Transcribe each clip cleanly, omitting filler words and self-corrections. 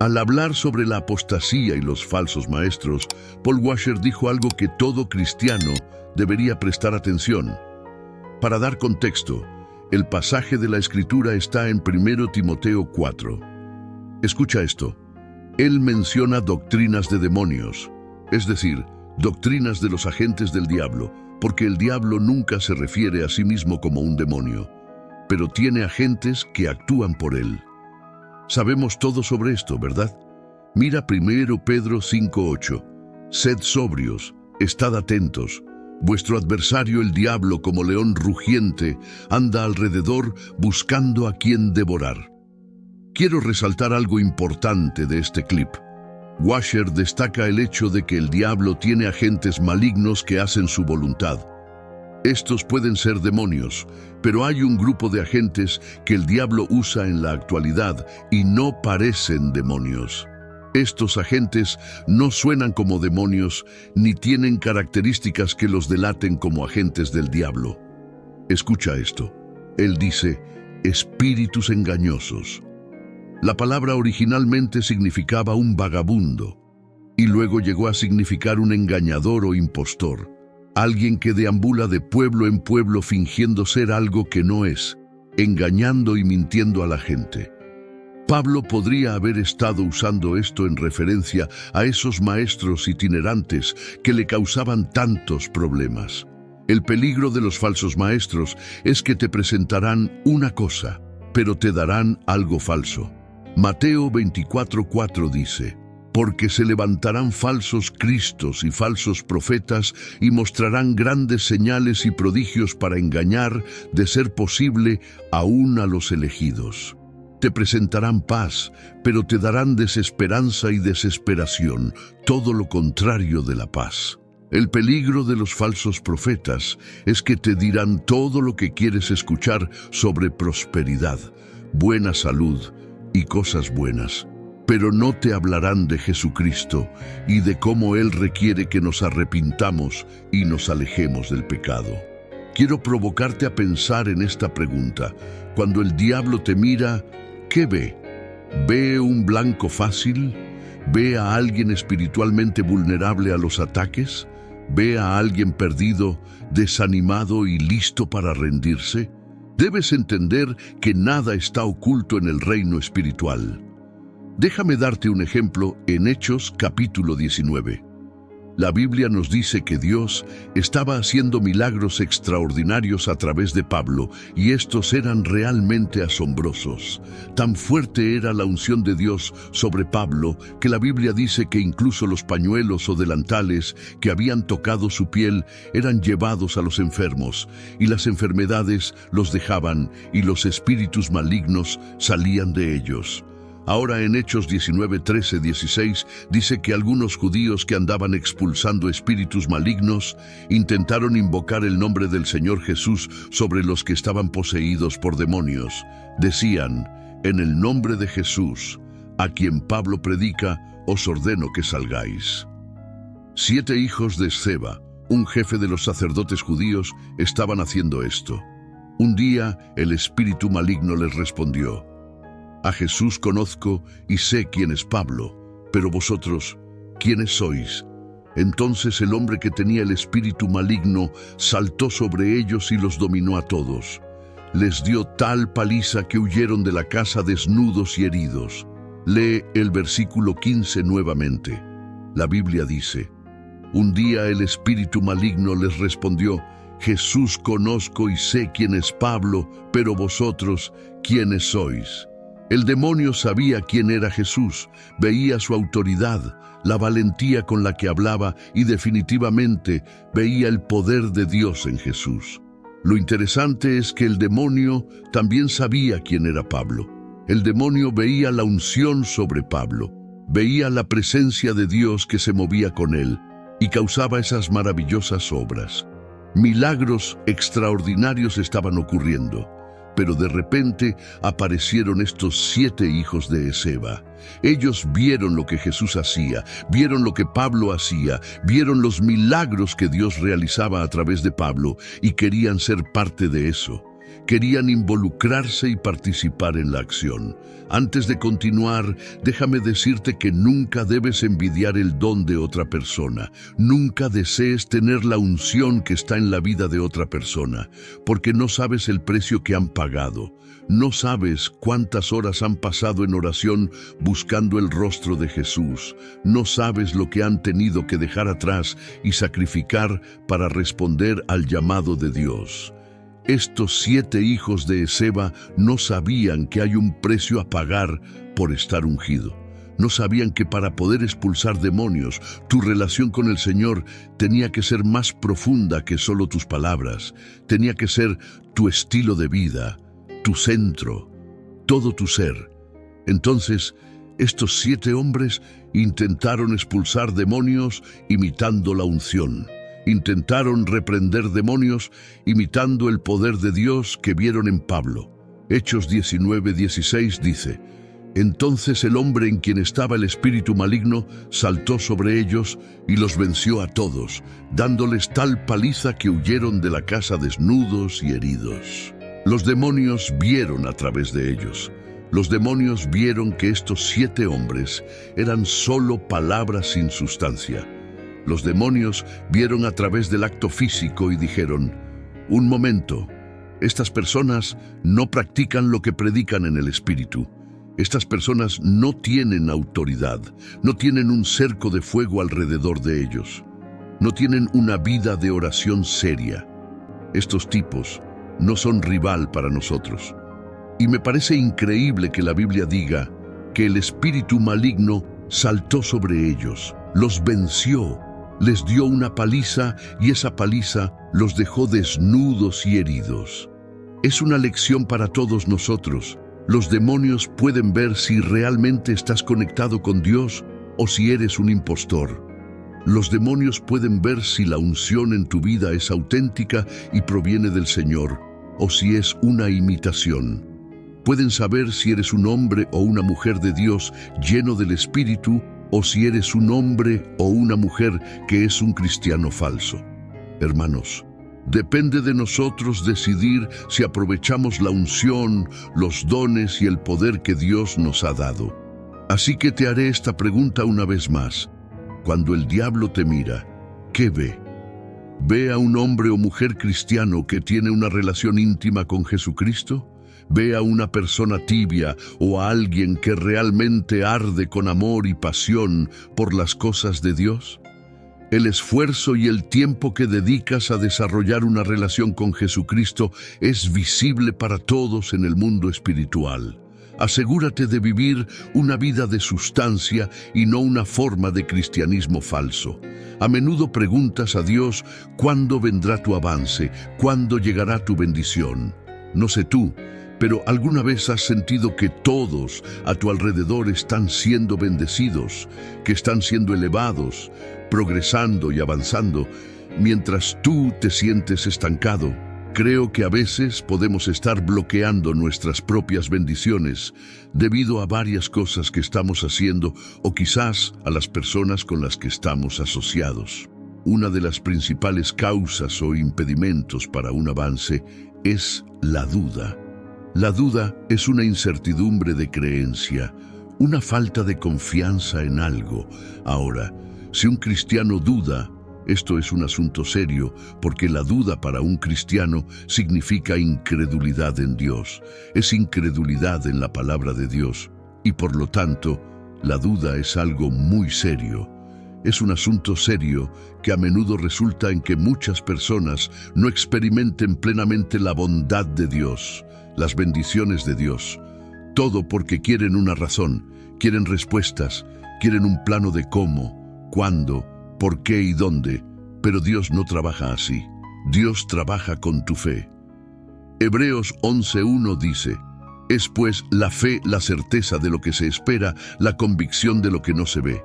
Al hablar sobre la apostasía y los falsos maestros, Paul Washer dijo algo que todo cristiano debería prestar atención. Para dar contexto, el pasaje de la Escritura está en 1 Timoteo 4. Escucha esto. Él menciona doctrinas de demonios, es decir, doctrinas de los agentes del diablo, porque el diablo nunca se refiere a sí mismo como un demonio, pero tiene agentes que actúan por él. Sabemos todo sobre esto, ¿verdad? Mira 1 Pedro 5:8. Sed sobrios, estad atentos. Vuestro adversario el diablo, como león rugiente, anda alrededor buscando a quien devorar. Quiero resaltar algo importante de este clip. Washer destaca el hecho de que el diablo tiene agentes malignos que hacen su voluntad. Estos pueden ser demonios, pero hay un grupo de agentes que el diablo usa en la actualidad y no parecen demonios. Estos agentes no suenan como demonios ni tienen características que los delaten como agentes del diablo. Escucha esto. Él dice, espíritus engañosos. La palabra originalmente significaba un vagabundo y luego llegó a significar un engañador o impostor, alguien que deambula de pueblo en pueblo fingiendo ser algo que no es, engañando y mintiendo a la gente. Pablo podría haber estado usando esto en referencia a esos maestros itinerantes que le causaban tantos problemas. El peligro de los falsos maestros es que te presentarán una cosa, pero te darán algo falso. Mateo 24:4 dice, porque se levantarán falsos cristos y falsos profetas y mostrarán grandes señales y prodigios para engañar, de ser posible, aún a los elegidos. Te presentarán paz, pero te darán desesperanza y desesperación, todo lo contrario de la paz. El peligro de los falsos profetas es que te dirán todo lo que quieres escuchar sobre prosperidad, buena salud y cosas buenas, pero no te hablarán de Jesucristo y de cómo Él requiere que nos arrepintamos y nos alejemos del pecado. Quiero provocarte a pensar en esta pregunta. Cuando el diablo te mira, ¿qué ve? ¿Ve un blanco fácil? ¿Ve a alguien espiritualmente vulnerable a los ataques? ¿Ve a alguien perdido, desanimado y listo para rendirse? Debes entender que nada está oculto en el reino espiritual. Déjame darte un ejemplo en Hechos capítulo 19. La Biblia nos dice que Dios estaba haciendo milagros extraordinarios a través de Pablo y estos eran realmente asombrosos. Tan fuerte era la unción de Dios sobre Pablo que la Biblia dice que incluso los pañuelos o delantales que habían tocado su piel eran llevados a los enfermos y las enfermedades los dejaban y los espíritus malignos salían de ellos. Ahora en Hechos 19:13-16 dice que algunos judíos que andaban expulsando espíritus malignos intentaron invocar el nombre del Señor Jesús sobre los que estaban poseídos por demonios. Decían, en el nombre de Jesús, a quien Pablo predica, os ordeno que salgáis. 7 hijos de Sceva, un jefe de los sacerdotes judíos, estaban haciendo esto. Un día el espíritu maligno les respondió, a Jesús conozco y sé quién es Pablo, pero vosotros, ¿quiénes sois? Entonces el hombre que tenía el espíritu maligno saltó sobre ellos y los dominó a todos. Les dio tal paliza que huyeron de la casa desnudos y heridos. Lee el versículo 15 nuevamente. La Biblia dice, un día el espíritu maligno les respondió, Jesús conozco y sé quién es Pablo, pero vosotros, ¿quiénes sois? El demonio sabía quién era Jesús, veía su autoridad, la valentía con la que hablaba y definitivamente veía el poder de Dios en Jesús. Lo interesante es que el demonio también sabía quién era Pablo. El demonio veía la unción sobre Pablo, veía la presencia de Dios que se movía con él y causaba esas maravillosas obras. Milagros extraordinarios estaban ocurriendo. Pero de repente aparecieron estos 7 hijos de Sceva. Ellos vieron lo que Jesús hacía, vieron lo que Pablo hacía, vieron los milagros que Dios realizaba a través de Pablo y querían ser parte de eso. Querían involucrarse y participar en la acción. Antes de continuar, déjame decirte que nunca debes envidiar el don de otra persona. Nunca desees tener la unción que está en la vida de otra persona, porque no sabes el precio que han pagado. No sabes cuántas horas han pasado en oración buscando el rostro de Jesús. No sabes lo que han tenido que dejar atrás y sacrificar para responder al llamado de Dios. Estos 7 hijos de Esceva no sabían que hay un precio a pagar por estar ungido. No sabían que para poder expulsar demonios, tu relación con el Señor tenía que ser más profunda que solo tus palabras. Tenía que ser tu estilo de vida, tu centro, todo tu ser. Entonces, estos 7 hombres intentaron expulsar demonios imitando la unción. Intentaron reprender demonios imitando el poder de Dios que vieron en Pablo. Hechos 19:16 dice: Entonces el hombre en quien estaba el espíritu maligno saltó sobre ellos y los venció a todos, dándoles tal paliza que huyeron de la casa desnudos y heridos. Los demonios vieron a través de ellos. Los demonios vieron que estos 7 hombres eran solo palabras sin sustancia. Los demonios vieron a través del acto físico y dijeron: un momento, estas personas no practican lo que predican en el espíritu. Estas personas no tienen autoridad, no tienen un cerco de fuego alrededor de ellos, no tienen una vida de oración seria. Estos tipos no son rival para nosotros. Y me parece increíble que la Biblia diga que el espíritu maligno saltó sobre ellos, los venció, les dio una paliza y esa paliza los dejó desnudos y heridos. Es una lección para todos nosotros. Los demonios pueden ver si realmente estás conectado con Dios o si eres un impostor. Los demonios pueden ver si la unción en tu vida es auténtica y proviene del Señor o si es una imitación. Pueden saber si eres un hombre o una mujer de Dios lleno del Espíritu o si eres un hombre o una mujer que es un cristiano falso. Hermanos, depende de nosotros decidir si aprovechamos la unción, los dones y el poder que Dios nos ha dado. Así que te haré esta pregunta una vez más. Cuando el diablo te mira, ¿qué ve? ¿Ve a un hombre o mujer cristiano que tiene una relación íntima con Jesucristo? ¿Ve a una persona tibia o a alguien que realmente arde con amor y pasión por las cosas de Dios? El esfuerzo y el tiempo que dedicas a desarrollar una relación con Jesucristo es visible para todos en el mundo espiritual. Asegúrate de vivir una vida de sustancia y no una forma de cristianismo falso. A menudo preguntas a Dios cuándo vendrá tu avance, cuándo llegará tu bendición. No sé tú, pero ¿alguna vez has sentido que todos a tu alrededor están siendo bendecidos, que están siendo elevados, progresando y avanzando, mientras tú te sientes estancado? Creo que a veces podemos estar bloqueando nuestras propias bendiciones debido a varias cosas que estamos haciendo o quizás a las personas con las que estamos asociados. Una de las principales causas o impedimentos para un avance es la duda. La duda es una incertidumbre de creencia, una falta de confianza en algo. Ahora, si un cristiano duda, esto es un asunto serio, porque la duda para un cristiano significa incredulidad en Dios. Es incredulidad en la palabra de Dios. Y por lo tanto, la duda es algo muy serio. Es un asunto serio que a menudo resulta en que muchas personas no experimenten plenamente la bondad de Dios, las bendiciones de Dios. Todo porque quieren una razón, quieren respuestas, quieren un plano de cómo, cuándo, por qué y dónde, pero Dios no trabaja así. Dios trabaja con tu fe. Hebreos 11:1 dice: es pues la fe la certeza de lo que se espera, la convicción de lo que no se ve.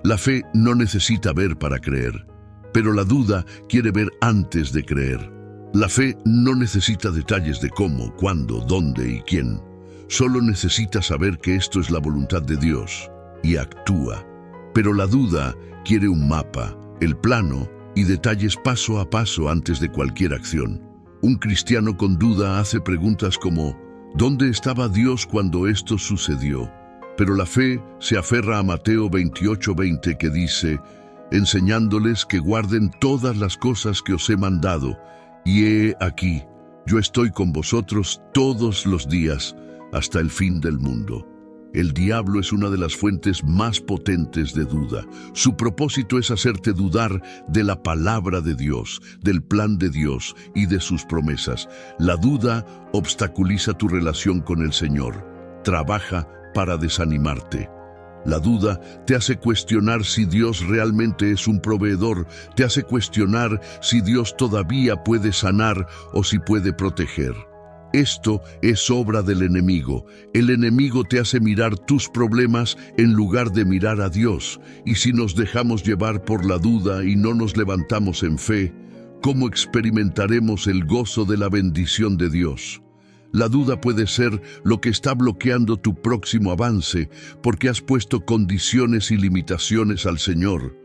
La fe no necesita ver para creer, pero la duda quiere ver antes de creer. La fe no necesita detalles de cómo, cuándo, dónde y quién. Solo necesita saber que esto es la voluntad de Dios y actúa. Pero la duda quiere un mapa, el plano y detalles paso a paso antes de cualquier acción. Un cristiano con duda hace preguntas como, ¿dónde estaba Dios cuando esto sucedió? Pero la fe se aferra a Mateo 28:20 que dice, enseñándoles que guarden todas las cosas que os he mandado, y he aquí, yo estoy con vosotros todos los días hasta el fin del mundo. El diablo es una de las fuentes más potentes de duda. Su propósito es hacerte dudar de la palabra de Dios, del plan de Dios y de sus promesas. La duda obstaculiza tu relación con el Señor. Trabaja para desanimarte. La duda te hace cuestionar si Dios realmente es un proveedor, te hace cuestionar si Dios todavía puede sanar o si puede proteger. Esto es obra del enemigo. El enemigo te hace mirar tus problemas en lugar de mirar a Dios. Y si nos dejamos llevar por la duda y no nos levantamos en fe, ¿cómo experimentaremos el gozo de la bendición de Dios? La duda puede ser lo que está bloqueando tu próximo avance, porque has puesto condiciones y limitaciones al Señor.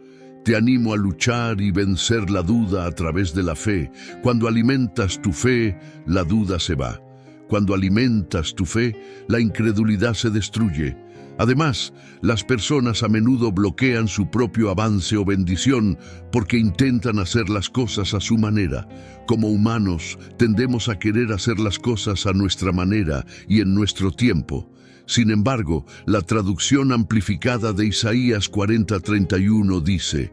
Te animo a luchar y vencer la duda a través de la fe. Cuando alimentas tu fe, la duda se va. Cuando alimentas tu fe, la incredulidad se destruye. Además, las personas a menudo bloquean su propio avance o bendición porque intentan hacer las cosas a su manera. Como humanos, tendemos a querer hacer las cosas a nuestra manera y en nuestro tiempo. Sin embargo, la traducción amplificada de Isaías 40:31 dice,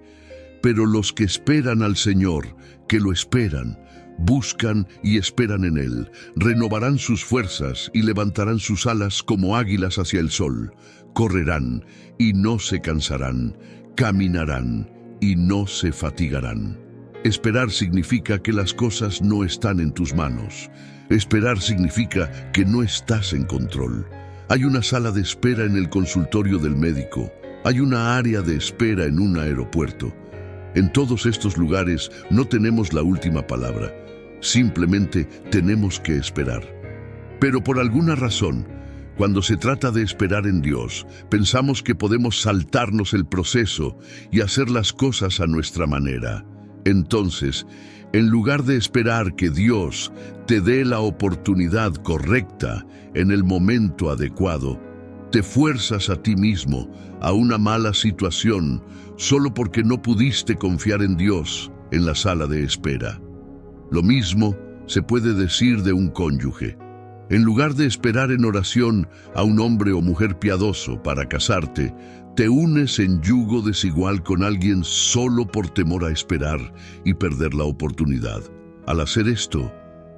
pero los que esperan al Señor, que lo esperan, buscan y esperan en Él, renovarán sus fuerzas y levantarán sus alas como águilas hacia el sol, correrán y no se cansarán, caminarán y no se fatigarán. Esperar significa que las cosas no están en tus manos. Esperar significa que no estás en control. Hay una sala de espera en el consultorio del médico. Hay una área de espera en un aeropuerto. En todos estos lugares no tenemos la última palabra. Simplemente tenemos que esperar. Pero por alguna razón, cuando se trata de esperar en Dios, pensamos que podemos saltarnos el proceso y hacer las cosas a nuestra manera. Entonces, en lugar de esperar que Dios te dé la oportunidad correcta en el momento adecuado, te fuerzas a ti mismo a una mala situación solo porque no pudiste confiar en Dios en la sala de espera. Lo mismo se puede decir de un cónyuge. En lugar de esperar en oración a un hombre o mujer piadoso para casarte, te unes en yugo desigual con alguien solo por temor a esperar y perder la oportunidad. Al hacer esto,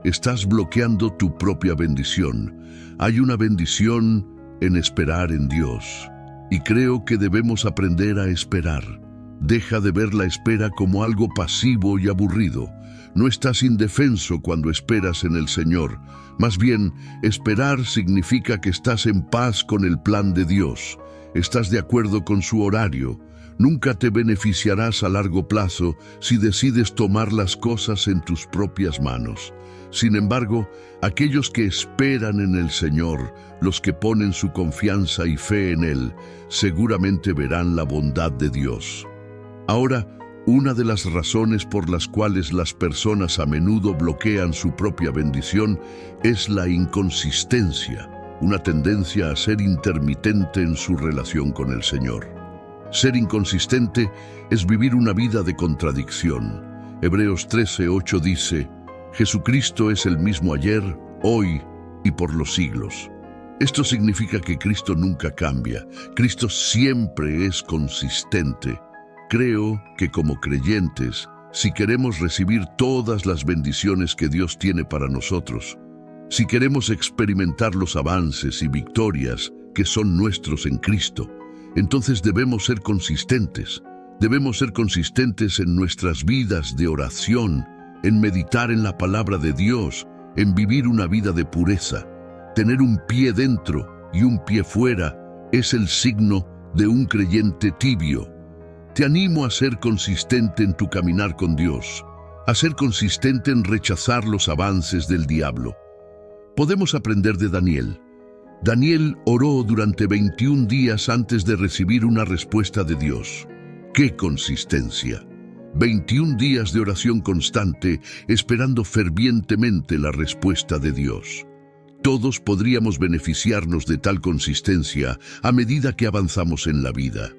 estás bloqueando tu propia bendición. Hay una bendición en esperar en Dios, y creo que debemos aprender a esperar. Deja de ver la espera como algo pasivo y aburrido. No estás indefenso cuando esperas en el Señor. Más bien, esperar significa que estás en paz con el plan de Dios. Estás de acuerdo con su horario. Nunca te beneficiarás a largo plazo si decides tomar las cosas en tus propias manos. Sin embargo, aquellos que esperan en el Señor, los que ponen su confianza y fe en Él, seguramente verán la bondad de Dios. Ahora, una de las razones por las cuales las personas a menudo bloquean su propia bendición es la inconsistencia, una tendencia a ser intermitente en su relación con el Señor. Ser inconsistente es vivir una vida de contradicción. Hebreos 13:8 dice, Jesucristo es el mismo ayer, hoy y por los siglos. Esto significa que Cristo nunca cambia. Cristo siempre es consistente. Creo que como creyentes, si queremos recibir todas las bendiciones que Dios tiene para nosotros, si queremos experimentar los avances y victorias que son nuestros en Cristo, entonces debemos ser consistentes. Debemos ser consistentes en nuestras vidas de oración, en meditar en la palabra de Dios, en vivir una vida de pureza. Tener un pie dentro y un pie fuera es el signo de un creyente tibio. Te animo a ser consistente en tu caminar con Dios, a ser consistente en rechazar los avances del diablo. Podemos aprender de Daniel. Daniel oró durante 21 días antes de recibir una respuesta de Dios. ¡Qué consistencia! 21 días de oración constante, esperando fervientemente la respuesta de Dios. Todos podríamos beneficiarnos de tal consistencia a medida que avanzamos en la vida.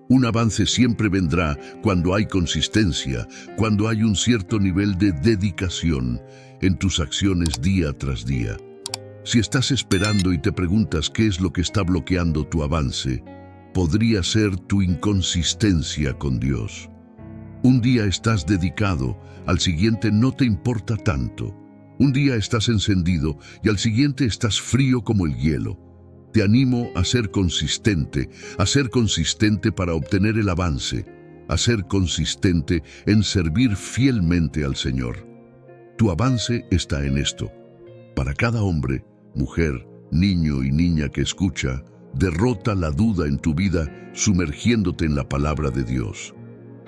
Un avance siempre vendrá cuando hay consistencia, cuando hay un cierto nivel de dedicación en tus acciones día tras día. Si estás esperando y te preguntas qué es lo que está bloqueando tu avance, podría ser tu inconsistencia con Dios. Un día estás dedicado, al siguiente no te importa tanto. Un día estás encendido y al siguiente estás frío como el hielo. Te animo a ser consistente para obtener el avance, a ser consistente en servir fielmente al Señor. Tu avance está en esto. Para cada hombre, mujer, niño y niña que escucha, derrota la duda en tu vida sumergiéndote en la palabra de Dios.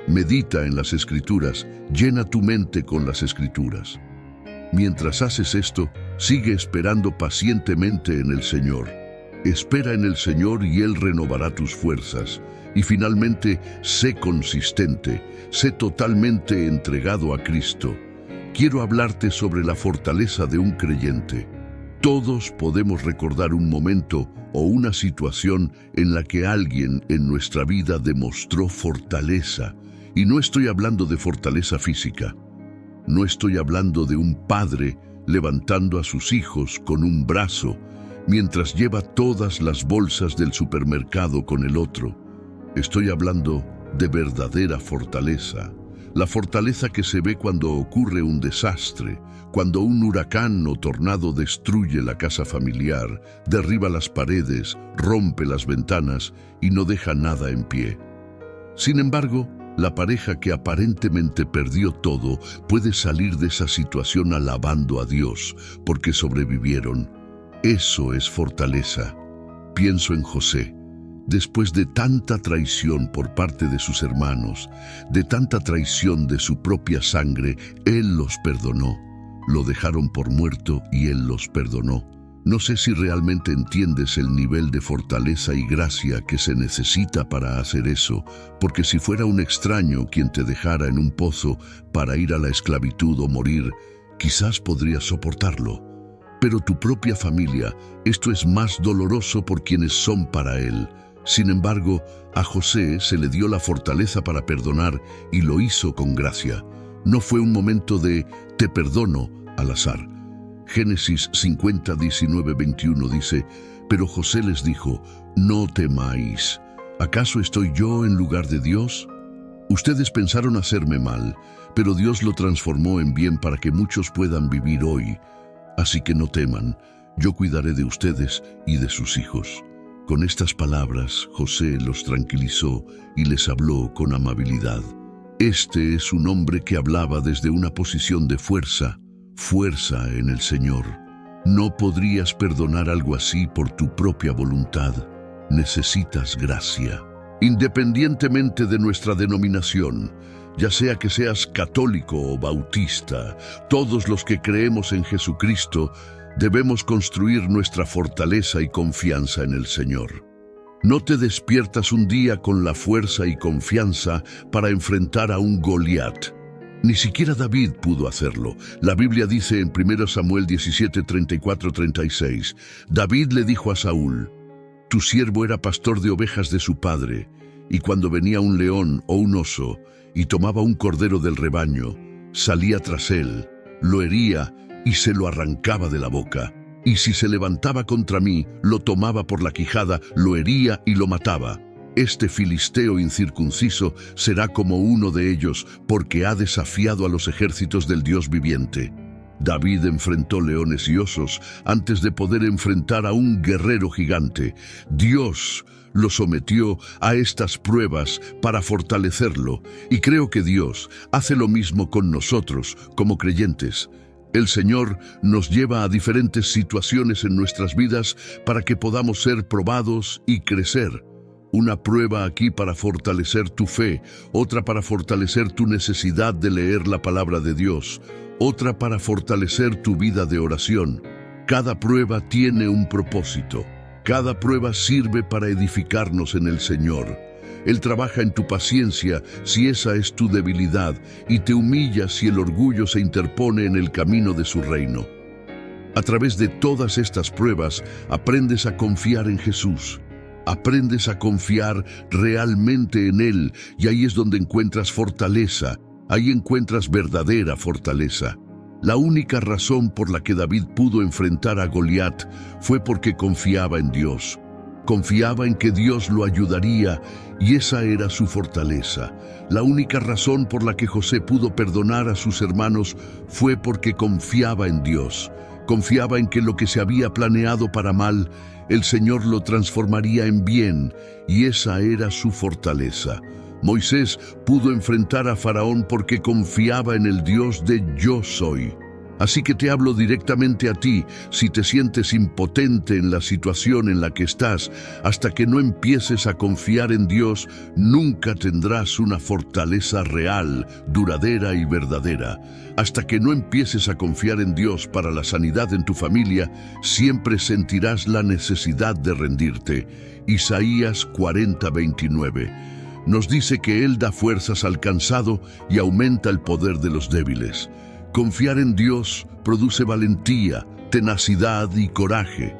Medita en las Escrituras, llena tu mente con las Escrituras. Mientras haces esto, sigue esperando pacientemente en el Señor. Espera en el Señor y Él renovará tus fuerzas. Y finalmente, sé consistente, sé totalmente entregado a Cristo. Quiero hablarte sobre la fortaleza de un creyente. Todos podemos recordar un momento o una situación en la que alguien en nuestra vida demostró fortaleza. Y no estoy hablando de fortaleza física. No estoy hablando de un padre levantando a sus hijos con un brazo mientras lleva todas las bolsas del supermercado con el otro. Estoy hablando de verdadera fortaleza. La fortaleza que se ve cuando ocurre un desastre, cuando un huracán o tornado destruye la casa familiar, derriba las paredes, rompe las ventanas y no deja nada en pie. Sin embargo, la pareja que aparentemente perdió todo puede salir de esa situación alabando a Dios porque sobrevivieron. Eso es fortaleza. Pienso en José. Después de tanta traición por parte de sus hermanos, de tanta traición de su propia sangre, Él los perdonó. Lo dejaron por muerto y Él los perdonó. No sé si realmente entiendes el nivel de fortaleza y gracia que se necesita para hacer eso, porque si fuera un extraño quien te dejara en un pozo para ir a la esclavitud o morir, quizás podrías soportarlo. Pero tu propia familia, esto es más doloroso por quienes son para Él. Sin embargo, a José se le dio la fortaleza para perdonar y lo hizo con gracia. No fue un momento de «te perdono» al azar. Génesis 50, 19, 21 dice, «Pero José les dijo, no temáis. ¿Acaso estoy yo en lugar de Dios? Ustedes pensaron hacerme mal, pero Dios lo transformó en bien para que muchos puedan vivir hoy. Así que no teman, yo cuidaré de ustedes y de sus hijos». Con estas palabras, José los tranquilizó y les habló con amabilidad. Este es un hombre que hablaba desde una posición de fuerza en el Señor. No podrías perdonar algo así por tu propia voluntad. Necesitas gracia. Independientemente de nuestra denominación, ya sea que seas católico o bautista, todos los que creemos en Jesucristo debemos construir nuestra fortaleza y confianza en el Señor. No te despiertas un día con la fuerza y confianza para enfrentar a un Goliat. Ni siquiera David pudo hacerlo. La Biblia dice en 1 Samuel 17, 34, 36, David le dijo a Saúl, «Tu siervo era pastor de ovejas de su padre, y cuando venía un león o un oso y tomaba un cordero del rebaño, salía tras él, lo hería y se lo arrancaba de la boca. Y si se levantaba contra mí, lo tomaba por la quijada, lo hería y lo mataba. Este filisteo incircunciso será como uno de ellos, porque ha desafiado a los ejércitos del Dios viviente». David enfrentó leones y osos antes de poder enfrentar a un guerrero gigante. Dios lo sometió a estas pruebas para fortalecerlo, y creo que Dios hace lo mismo con nosotros como creyentes. El Señor nos lleva a diferentes situaciones en nuestras vidas para que podamos ser probados y crecer. Una prueba aquí para fortalecer tu fe, otra para fortalecer tu necesidad de leer la palabra de Dios, otra para fortalecer tu vida de oración. Cada prueba tiene un propósito. Cada prueba sirve para edificarnos en el Señor. Él trabaja en tu paciencia si esa es tu debilidad y te humilla si el orgullo se interpone en el camino de su reino. A través de todas estas pruebas, aprendes a confiar en Jesús. Aprendes a confiar realmente en Él y ahí es donde encuentras fortaleza. Ahí encuentras verdadera fortaleza. La única razón por la que David pudo enfrentar a Goliat fue porque confiaba en Dios. Confiaba en que Dios lo ayudaría y esa era su fortaleza. La única razón por la que José pudo perdonar a sus hermanos fue porque confiaba en Dios. Confiaba en que lo que se había planeado para mal, el Señor lo transformaría en bien y esa era su fortaleza. Moisés pudo enfrentar a Faraón porque confiaba en el Dios de Yo Soy. Así que te hablo directamente a ti, si te sientes impotente en la situación en la que estás, hasta que no empieces a confiar en Dios, nunca tendrás una fortaleza real, duradera y verdadera. Hasta que no empieces a confiar en Dios para la sanidad en tu familia, siempre sentirás la necesidad de rendirte. Isaías 40:29. Nos dice que Él da fuerzas al cansado y aumenta el poder de los débiles. Confiar en Dios produce valentía, tenacidad y coraje.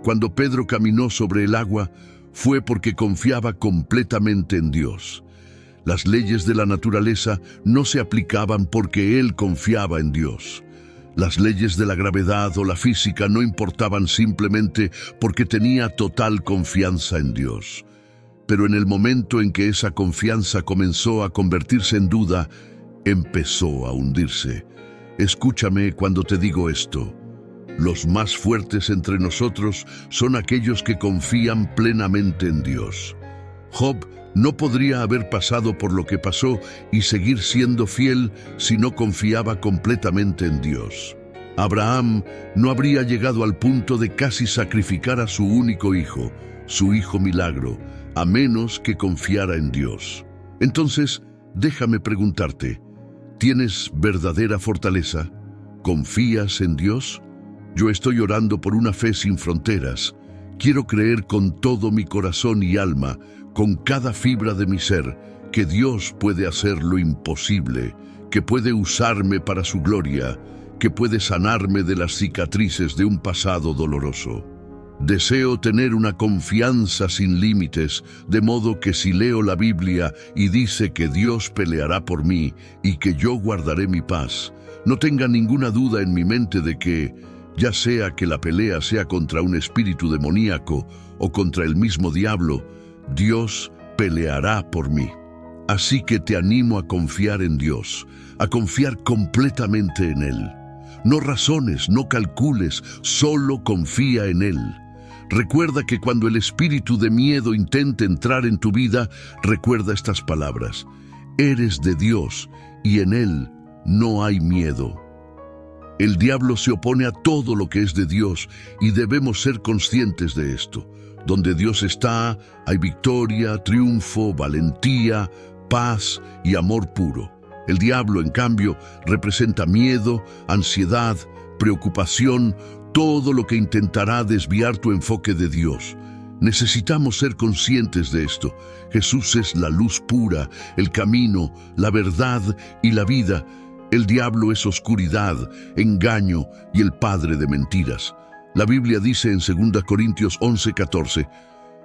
Cuando Pedro caminó sobre el agua, fue porque confiaba completamente en Dios. Las leyes de la naturaleza no se aplicaban porque él confiaba en Dios. Las leyes de la gravedad o la física no importaban simplemente porque tenía total confianza en Dios. Pero en el momento en que esa confianza comenzó a convertirse en duda, empezó a hundirse. Escúchame cuando te digo esto. Los más fuertes entre nosotros son aquellos que confían plenamente en Dios. Job no podría haber pasado por lo que pasó y seguir siendo fiel si no confiaba completamente en Dios. Abraham no habría llegado al punto de casi sacrificar a su único hijo, su hijo milagro, a menos que confiara en Dios. Entonces, déjame preguntarte, ¿tienes verdadera fortaleza? ¿Confías en Dios? Yo estoy orando por una fe sin fronteras. Quiero creer con todo mi corazón y alma, con cada fibra de mi ser, que Dios puede hacer lo imposible, que puede usarme para su gloria, que puede sanarme de las cicatrices de un pasado doloroso. Deseo tener una confianza sin límites, de modo que si leo la Biblia y dice que Dios peleará por mí y que yo guardaré mi paz, no tenga ninguna duda en mi mente de que, ya sea que la pelea sea contra un espíritu demoníaco o contra el mismo diablo, Dios peleará por mí. Así que te animo a confiar en Dios, a confiar completamente en Él. No razones, no calcules, solo confía en Él. Recuerda que cuando el espíritu de miedo intente entrar en tu vida, recuerda estas palabras: eres de Dios y en Él no hay miedo. El diablo se opone a todo lo que es de Dios y debemos ser conscientes de esto. Donde Dios está, hay victoria, triunfo, valentía, paz y amor puro. El diablo, en cambio, representa miedo, ansiedad, preocupación, todo lo que intentará desviar tu enfoque de Dios. Necesitamos ser conscientes de esto. Jesús es la luz pura, el camino, la verdad y la vida. El diablo es oscuridad, engaño y el padre de mentiras. La Biblia dice en 2 Corintios 11:14,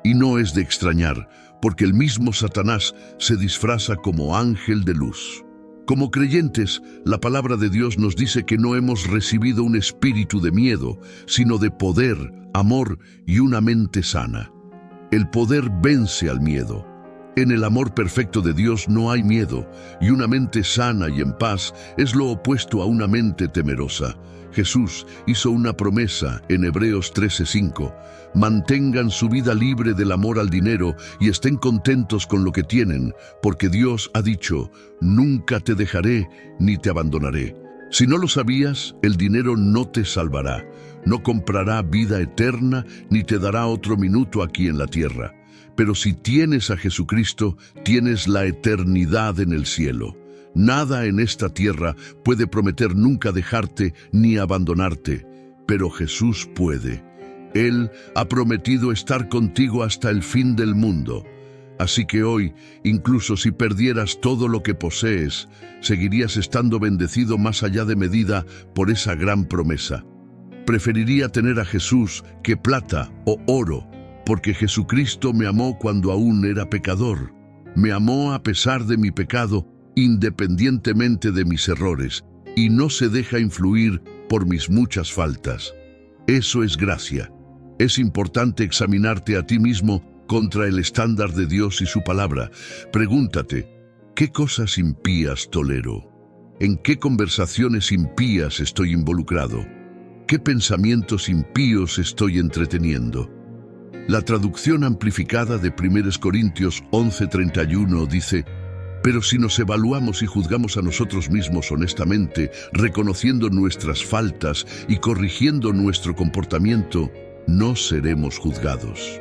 y no es de extrañar, porque el mismo Satanás se disfraza como ángel de luz. Como creyentes, la palabra de Dios nos dice que no hemos recibido un espíritu de miedo, sino de poder, amor y una mente sana. El poder vence al miedo. En el amor perfecto de Dios no hay miedo, y una mente sana y en paz es lo opuesto a una mente temerosa. Jesús hizo una promesa en Hebreos 13:5. Mantengan su vida libre del amor al dinero y estén contentos con lo que tienen, porque Dios ha dicho, nunca te dejaré ni te abandonaré. Si no lo sabías, el dinero no te salvará, no comprará vida eterna ni te dará otro minuto aquí en la tierra. Pero si tienes a Jesucristo, tienes la eternidad en el cielo. Nada en esta tierra puede prometer nunca dejarte ni abandonarte, pero Jesús puede. Él ha prometido estar contigo hasta el fin del mundo. Así que hoy, incluso si perdieras todo lo que posees, seguirías estando bendecido más allá de medida por esa gran promesa. Preferiría tener a Jesús que plata o oro, porque Jesucristo me amó cuando aún era pecador. Me amó a pesar de mi pecado, independientemente de mis errores, y no se deja influir por mis muchas faltas. Eso es gracia. Es importante examinarte a ti mismo contra el estándar de Dios y su palabra. Pregúntate, ¿qué cosas impías tolero? ¿En qué conversaciones impías estoy involucrado? ¿Qué pensamientos impíos estoy entreteniendo? La traducción amplificada de 1 Corintios 11:31 dice: pero si nos evaluamos y juzgamos a nosotros mismos honestamente, reconociendo nuestras faltas y corrigiendo nuestro comportamiento, no seremos juzgados.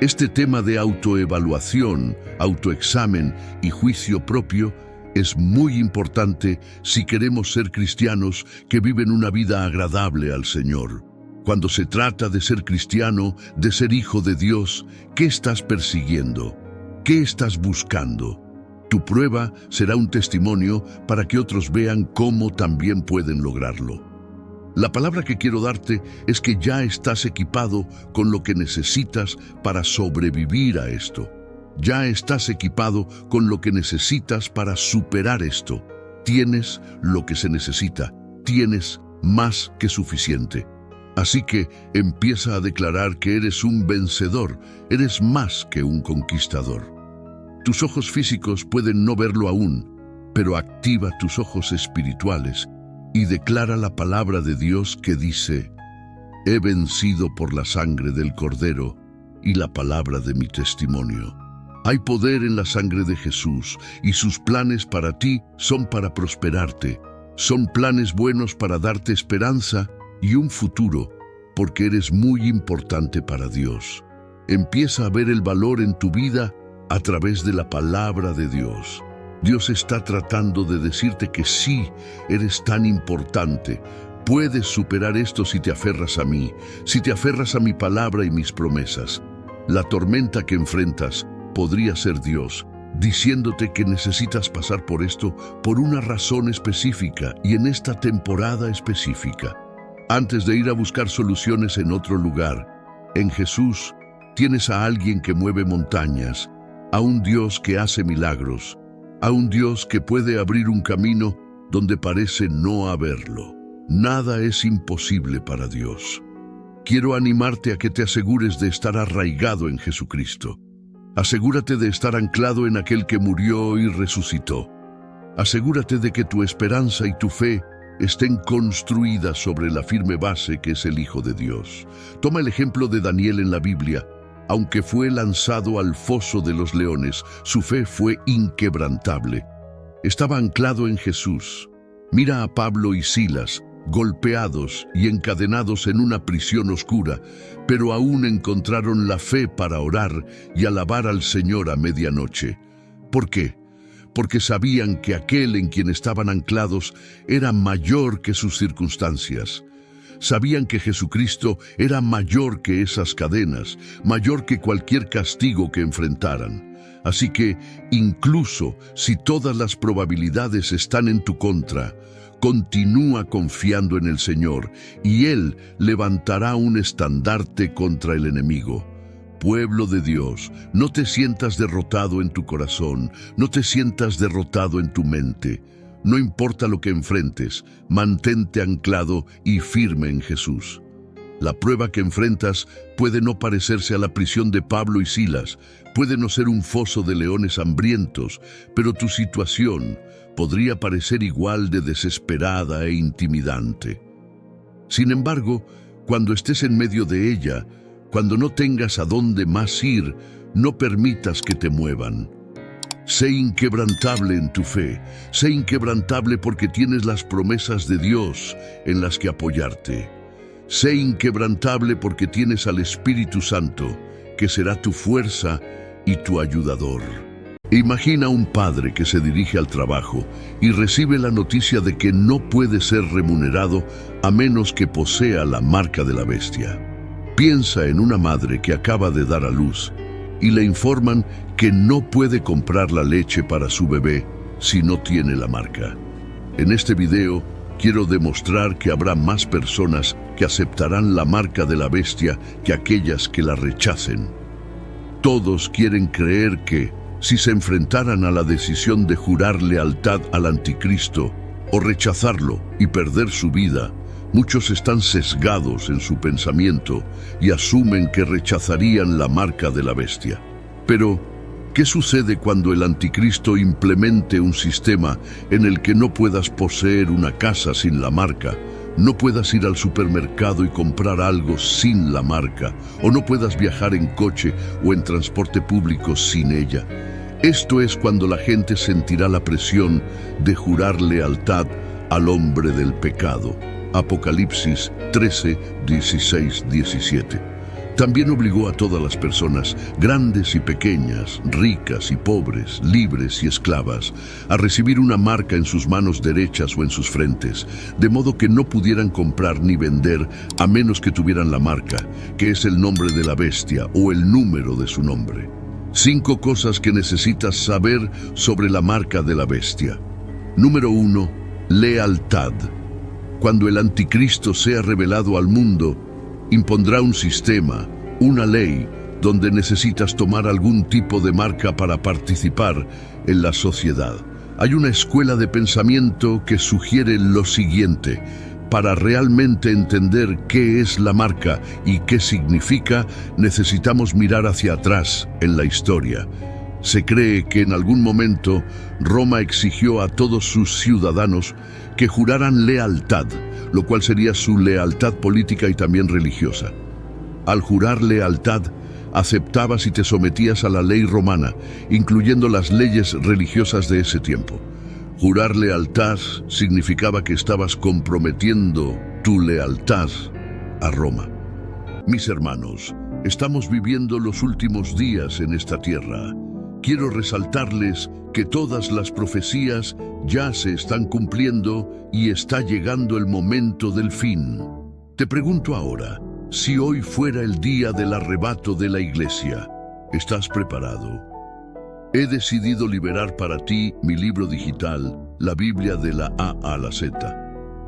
Este tema de autoevaluación, autoexamen y juicio propio es muy importante si queremos ser cristianos que viven una vida agradable al Señor. Cuando se trata de ser cristiano, de ser hijo de Dios, ¿qué estás persiguiendo? ¿Qué estás buscando? Tu prueba será un testimonio para que otros vean cómo también pueden lograrlo. La palabra que quiero darte es que ya estás equipado con lo que necesitas para sobrevivir a esto. Ya estás equipado con lo que necesitas para superar esto. Tienes lo que se necesita. Tienes más que suficiente. Así que empieza a declarar que eres un vencedor. Eres más que un conquistador. Tus ojos físicos pueden no verlo aún, pero activa tus ojos espirituales y declara la palabra de Dios que dice: he vencido por la sangre del Cordero y la palabra de mi testimonio. Hay poder en la sangre de Jesús y sus planes para ti son para prosperarte. Son planes buenos para darte esperanza y un futuro, porque eres muy importante para Dios. Empieza a ver el valor en tu vida a través de la palabra de Dios. Dios está tratando de decirte que sí, eres tan importante. Puedes superar esto si te aferras a mí, si te aferras a mi palabra y mis promesas. La tormenta que enfrentas podría ser Dios, diciéndote que necesitas pasar por esto por una razón específica y en esta temporada específica. Antes de ir a buscar soluciones en otro lugar, en Jesús tienes a alguien que mueve montañas, a un Dios que hace milagros, a un Dios que puede abrir un camino donde parece no haberlo. Nada es imposible para Dios. Quiero animarte a que te asegures de estar arraigado en Jesucristo. Asegúrate de estar anclado en aquel que murió y resucitó. Asegúrate de que tu esperanza y tu fe estén construidas sobre la firme base que es el Hijo de Dios. Toma el ejemplo de Daniel en la Biblia. Aunque fue lanzado al foso de los leones, su fe fue inquebrantable. Estaba anclado en Jesús. Mira a Pablo y Silas, golpeados y encadenados en una prisión oscura, pero aún encontraron la fe para orar y alabar al Señor a medianoche. ¿Por qué? Porque sabían que aquel en quien estaban anclados era mayor que sus circunstancias. Sabían que Jesucristo era mayor que esas cadenas, mayor que cualquier castigo que enfrentaran. Así que, incluso si todas las probabilidades están en tu contra, continúa confiando en el Señor y Él levantará un estandarte contra el enemigo. Pueblo de Dios, no te sientas derrotado en tu corazón, no te sientas derrotado en tu mente. No importa lo que enfrentes, mantente anclado y firme en Jesús. La prueba que enfrentas puede no parecerse a la prisión de Pablo y Silas, puede no ser un foso de leones hambrientos, pero tu situación podría parecer igual de desesperada e intimidante. Sin embargo, cuando estés en medio de ella, cuando no tengas a dónde más ir, no permitas que te muevan. Sé inquebrantable en tu fe, sé inquebrantable porque tienes las promesas de Dios en las que apoyarte. Sé inquebrantable porque tienes al Espíritu Santo, que será tu fuerza y tu ayudador. Imagina un padre que se dirige al trabajo y recibe la noticia de que no puede ser remunerado a menos que posea la marca de la bestia. Piensa en una madre que acaba de dar a luz y le informan que no puede comprar la leche para su bebé si no tiene la marca. En este video quiero demostrar que habrá más personas que aceptarán la marca de la bestia que aquellas que la rechacen. Todos quieren creer que, si se enfrentaran a la decisión de jurar lealtad al anticristo o rechazarlo y perder su vida, muchos están sesgados en su pensamiento y asumen que rechazarían la marca de la bestia. Pero, ¿qué sucede cuando el anticristo implemente un sistema en el que no puedas poseer una casa sin la marca, no puedas ir al supermercado y comprar algo sin la marca, o no puedas viajar en coche o en transporte público sin ella? Esto es cuando la gente sentirá la presión de jurar lealtad al hombre del pecado. Apocalipsis 13, 16, 17. También obligó a todas las personas, grandes y pequeñas, ricas y pobres, libres y esclavas, a recibir una marca en sus manos derechas o en sus frentes, de modo que no pudieran comprar ni vender a menos que tuvieran la marca, que es el nombre de la bestia o el número de su nombre. 5 cosas que necesitas saber sobre la marca de la bestia. Número 1. Lealtad. Cuando el anticristo sea revelado al mundo, impondrá un sistema, una ley, donde necesitas tomar algún tipo de marca para participar en la sociedad. Hay una escuela de pensamiento que sugiere lo siguiente: para realmente entender qué es la marca y qué significa, necesitamos mirar hacia atrás en la historia. Se cree que en algún momento Roma exigió a todos sus ciudadanos que juraran lealtad, lo cual sería su lealtad política y también religiosa. Al jurar lealtad, aceptabas y te sometías a la ley romana, incluyendo las leyes religiosas de ese tiempo. Jurar lealtad significaba que estabas comprometiendo tu lealtad a Roma. Mis hermanos, estamos viviendo los últimos días en esta tierra. Quiero resaltarles que todas las profecías ya se están cumpliendo y está llegando el momento del fin. Te pregunto ahora, si hoy fuera el día del arrebato de la iglesia, ¿estás preparado? He decidido liberar para ti mi libro digital, la Biblia de la A a la Z.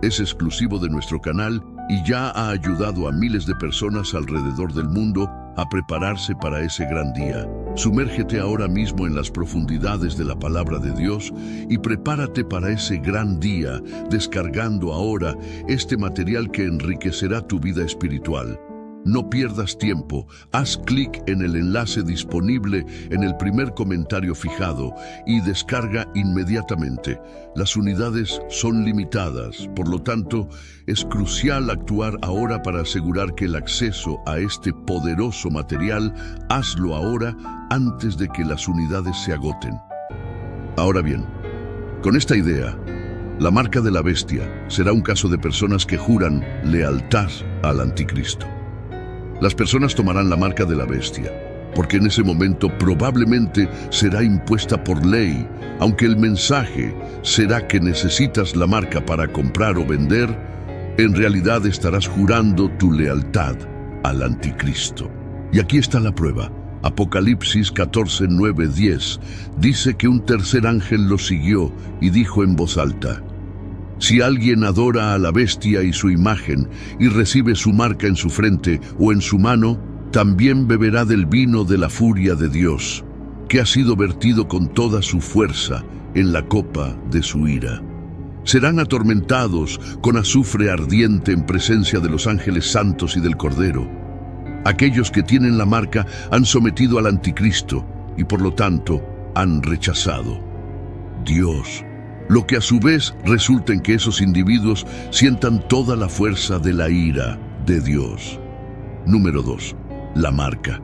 Es exclusivo de nuestro canal y ya ha ayudado a miles de personas alrededor del mundo a prepararse para ese gran día. Sumérgete ahora mismo en las profundidades de la palabra de Dios y prepárate para ese gran día, descargando ahora este material que enriquecerá tu vida espiritual. No pierdas tiempo, haz clic en el enlace disponible en el primer comentario fijado y descarga inmediatamente. Las unidades son limitadas, por lo tanto, es crucial actuar ahora para asegurar que el acceso a este poderoso material, hazlo ahora antes de que las unidades se agoten. Ahora bien, con esta idea, la marca de la bestia será un caso de personas que juran lealtad al anticristo. Las personas tomarán la marca de la bestia, porque en ese momento probablemente será impuesta por ley, aunque el mensaje será que necesitas la marca para comprar o vender, en realidad estarás jurando tu lealtad al anticristo. Y aquí está la prueba. Apocalipsis 14, 9, 10 dice que un tercer ángel lo siguió y dijo en voz alta: si alguien adora a la bestia y su imagen y recibe su marca en su frente o en su mano, también beberá del vino de la furia de Dios, que ha sido vertido con toda su fuerza en la copa de su ira. Serán atormentados con azufre ardiente en presencia de los ángeles santos y del Cordero. Aquellos que tienen la marca han sometido al anticristo y por lo tanto han rechazado Dios, lo que a su vez resulta en que esos individuos sientan toda la fuerza de la ira de Dios. Número 2. La marca.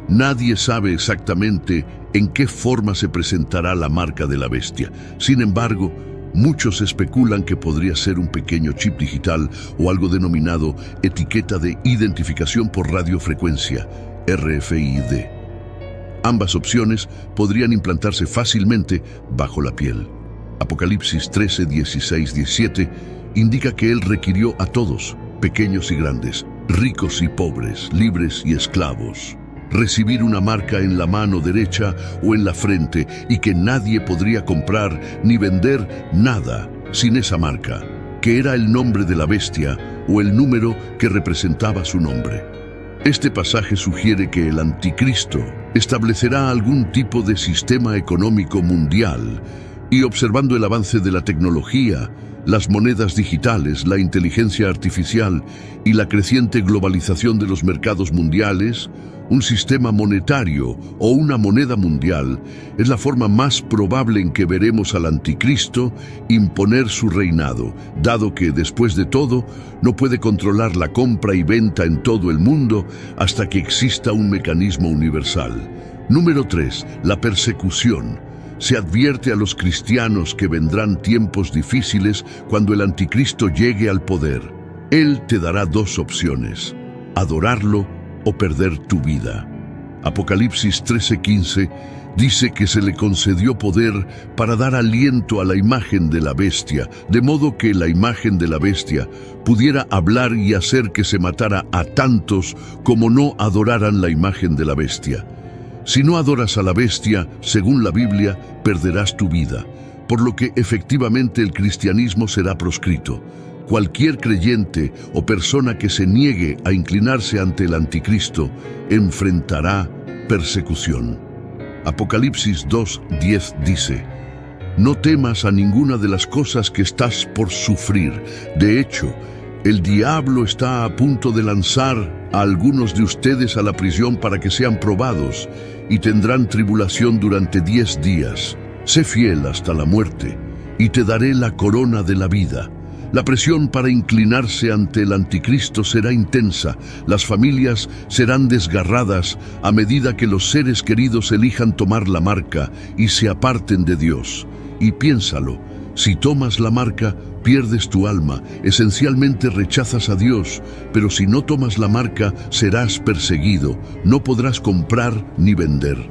Nadie sabe exactamente en qué forma se presentará la marca de la bestia. Sin embargo, muchos especulan que podría ser un pequeño chip digital o algo denominado etiqueta de identificación por radiofrecuencia, RFID. Ambas opciones podrían implantarse fácilmente bajo la piel. Apocalipsis 13, 16, 17 indica que Él requirió a todos, pequeños y grandes, ricos y pobres, libres y esclavos. recibir una marca en la mano derecha o en la frente y que nadie podría comprar ni vender nada sin esa marca, que era el nombre de la bestia o el número que representaba su nombre. Este pasaje sugiere que el anticristo establecerá algún tipo de sistema económico mundial y, observando el avance de la tecnología, las monedas digitales, la inteligencia artificial y la creciente globalización de los mercados mundiales, un sistema monetario o una moneda mundial es la forma más probable en que veremos al anticristo imponer su reinado, dado que, después de todo, no puede controlar la compra y venta en todo el mundo hasta que exista un mecanismo universal. Número 3. La persecución. Se advierte a los cristianos que vendrán tiempos difíciles cuando el anticristo llegue al poder. Él te dará dos opciones: adorarlo o perder tu vida. Apocalipsis 13:15 dice que se le concedió poder para dar aliento a la imagen de la bestia, de modo que la imagen de la bestia pudiera hablar y hacer que se matara a tantos como no adoraran la imagen de la bestia. Si no adoras a la bestia, según la Biblia, perderás tu vida, por lo que efectivamente el cristianismo será proscrito. Cualquier creyente o persona que se niegue a inclinarse ante el anticristo enfrentará persecución. Apocalipsis 2:10 dice: no temas a ninguna de las cosas que estás por sufrir. De hecho, el diablo está a punto de lanzar a algunos de ustedes a la prisión para que sean probados y tendrán tribulación durante 10 días. Sé fiel hasta la muerte y te daré la corona de la vida. La presión para inclinarse ante el anticristo será intensa. Las familias serán desgarradas a medida que los seres queridos elijan tomar la marca y se aparten de Dios. Y piénsalo, si tomas la marca, pierdes tu alma, esencialmente rechazas a Dios, pero si no tomas la marca, serás perseguido, no podrás comprar ni vender.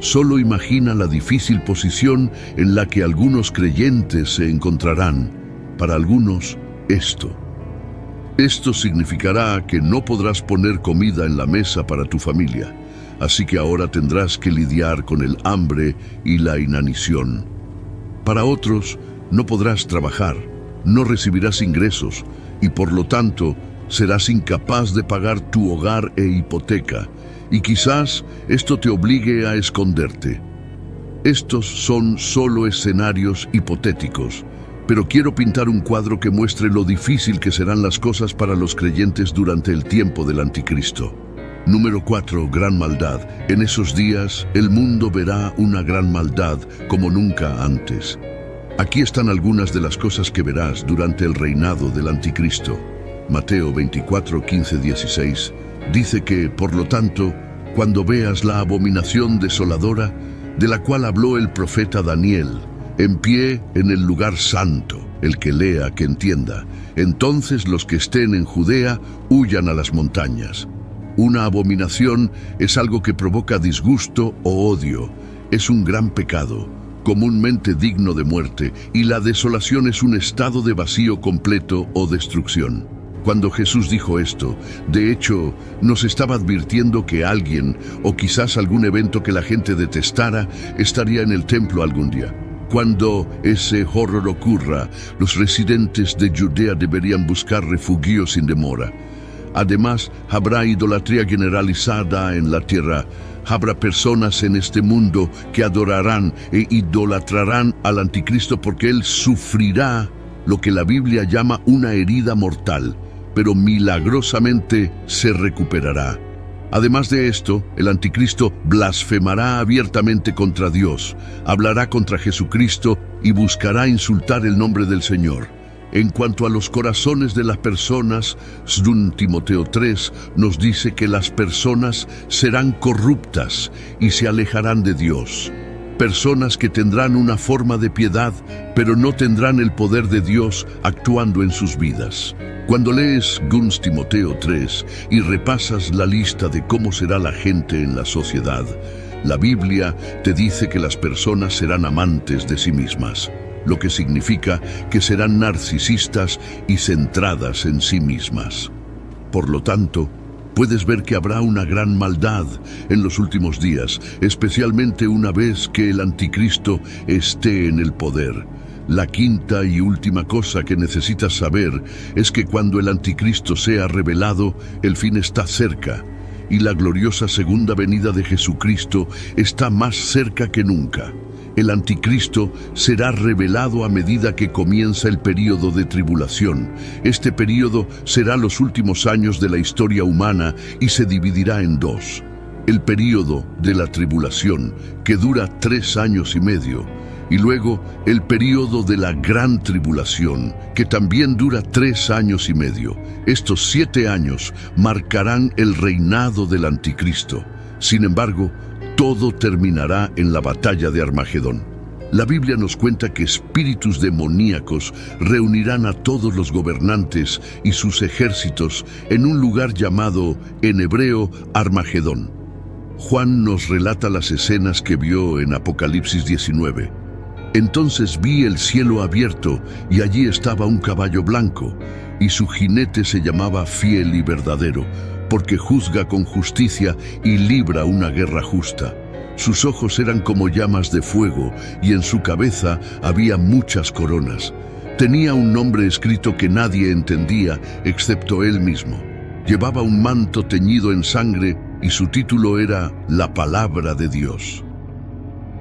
Solo imagina la difícil posición en la que algunos creyentes se encontrarán. Para algunos, esto significará que no podrás poner comida en la mesa para tu familia, así que ahora tendrás que lidiar con el hambre y la inanición. Para otros, no podrás trabajar, no recibirás ingresos y por lo tanto serás incapaz de pagar tu hogar e hipoteca, y quizás esto te obligue a esconderte. Estos son solo escenarios hipotéticos, pero quiero pintar un cuadro que muestre lo difícil que serán las cosas para los creyentes durante el tiempo del anticristo. Número 4. Gran maldad. En esos días, el mundo verá una gran maldad como nunca antes. Aquí están algunas de las cosas que verás durante el reinado del anticristo. Mateo 24:15-16 dice que, por lo tanto, cuando veas la abominación desoladora de la cual habló el profeta Daniel, en pie en el lugar santo, el que lea que entienda, entonces los que estén en Judea huyan a las montañas. Una abominación es algo que provoca disgusto o odio, es un gran pecado, comúnmente digno de muerte, y la desolación es un estado de vacío completo o destrucción. Cuando Jesús dijo esto, de hecho, nos estaba advirtiendo que alguien, o quizás algún evento que la gente detestara, estaría en el templo algún día. Cuando ese horror ocurra, los residentes de Judea deberían buscar refugio sin demora. Además, habrá idolatría generalizada en la tierra. Habrá personas en este mundo que adorarán e idolatrarán al anticristo porque él sufrirá lo que la Biblia llama una herida mortal, pero milagrosamente se recuperará. Además de esto, el anticristo blasfemará abiertamente contra Dios, hablará contra Jesucristo y buscará insultar el nombre del Señor. En cuanto a los corazones de las personas, 2 Timoteo 3 nos dice que las personas serán corruptas y se alejarán de Dios. Personas que tendrán una forma de piedad, pero no tendrán el poder de Dios actuando en sus vidas. Cuando lees 2 Timoteo 3 y repasas la lista de cómo será la gente en la sociedad, la Biblia te dice que las personas serán amantes de sí mismas, lo que significa que serán narcisistas y centradas en sí mismas. Por lo tanto, puedes ver que habrá una gran maldad en los últimos días, especialmente una vez que el anticristo esté en el poder. La quinta y última cosa que necesitas saber es que cuando el anticristo sea revelado, el fin está cerca, y la gloriosa segunda venida de Jesucristo está más cerca que nunca. El anticristo será revelado a medida que comienza el período de tribulación. Este período será los últimos años de la historia humana y se dividirá en dos. El período de la tribulación, que dura 3 años y medio, y luego el período de la gran tribulación, que también dura 3 años y medio. Estos 7 años marcarán el reinado del anticristo. Sin embargo, todo terminará en la batalla de Armagedón. La Biblia nos cuenta que espíritus demoníacos reunirán a todos los gobernantes y sus ejércitos en un lugar llamado, en hebreo, Armagedón. Juan nos relata las escenas que vio en Apocalipsis 19. Entonces vi el cielo abierto y allí estaba un caballo blanco, y su jinete se llamaba Fiel y Verdadero, porque juzga con justicia y libra una guerra justa. Sus ojos eran como llamas de fuego, y en su cabeza había muchas coronas. Tenía un nombre escrito que nadie entendía, excepto él mismo. Llevaba un manto teñido en sangre, y su título era La Palabra de Dios.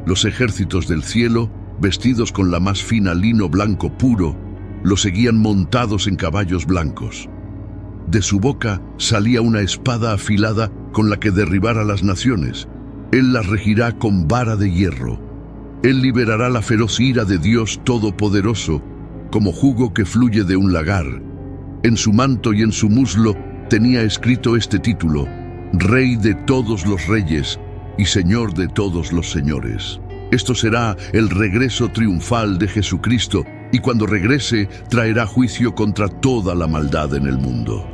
Los ejércitos del cielo, vestidos con la más fina lino blanco puro, lo seguían montados en caballos blancos. De su boca salía una espada afilada con la que derribar a las naciones. Él las regirá con vara de hierro. Él liberará la feroz ira de Dios Todopoderoso, como jugo que fluye de un lagar. En su manto y en su muslo tenía escrito este título: Rey de todos los reyes y Señor de todos los señores. Esto será el regreso triunfal de Jesucristo, y cuando regrese traerá juicio contra toda la maldad en el mundo.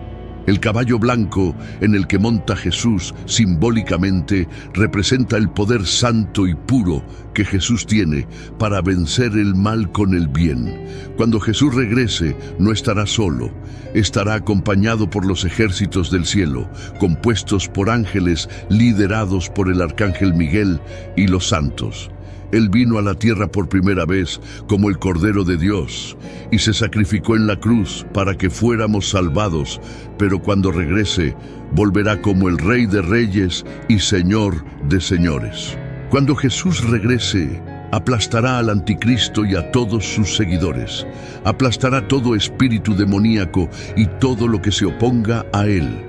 El caballo blanco en el que monta Jesús simbólicamente representa el poder santo y puro que Jesús tiene para vencer el mal con el bien. Cuando Jesús regrese, no estará solo, estará acompañado por los ejércitos del cielo, compuestos por ángeles liderados por el arcángel Miguel y los santos. Él vino a la tierra por primera vez como el Cordero de Dios y se sacrificó en la cruz para que fuéramos salvados, pero cuando regrese, volverá como el Rey de Reyes y Señor de Señores. Cuando Jesús regrese, aplastará al anticristo y a todos sus seguidores. Aplastará todo espíritu demoníaco y todo lo que se oponga a él.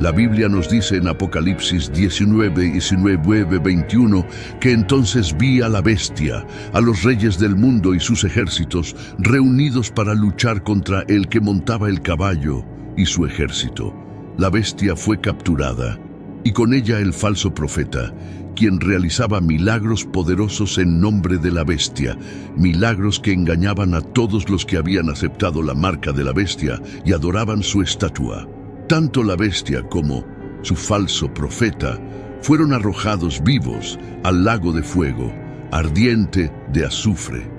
La Biblia nos dice en Apocalipsis 19:21 que entonces vi a la bestia, a los reyes del mundo y sus ejércitos, reunidos para luchar contra el que montaba el caballo y su ejército. La bestia fue capturada, y con ella el falso profeta, quien realizaba milagros poderosos en nombre de la bestia, milagros que engañaban a todos los que habían aceptado la marca de la bestia y adoraban su estatua. Tanto la bestia como su falso profeta fueron arrojados vivos al lago de fuego, ardiente de azufre.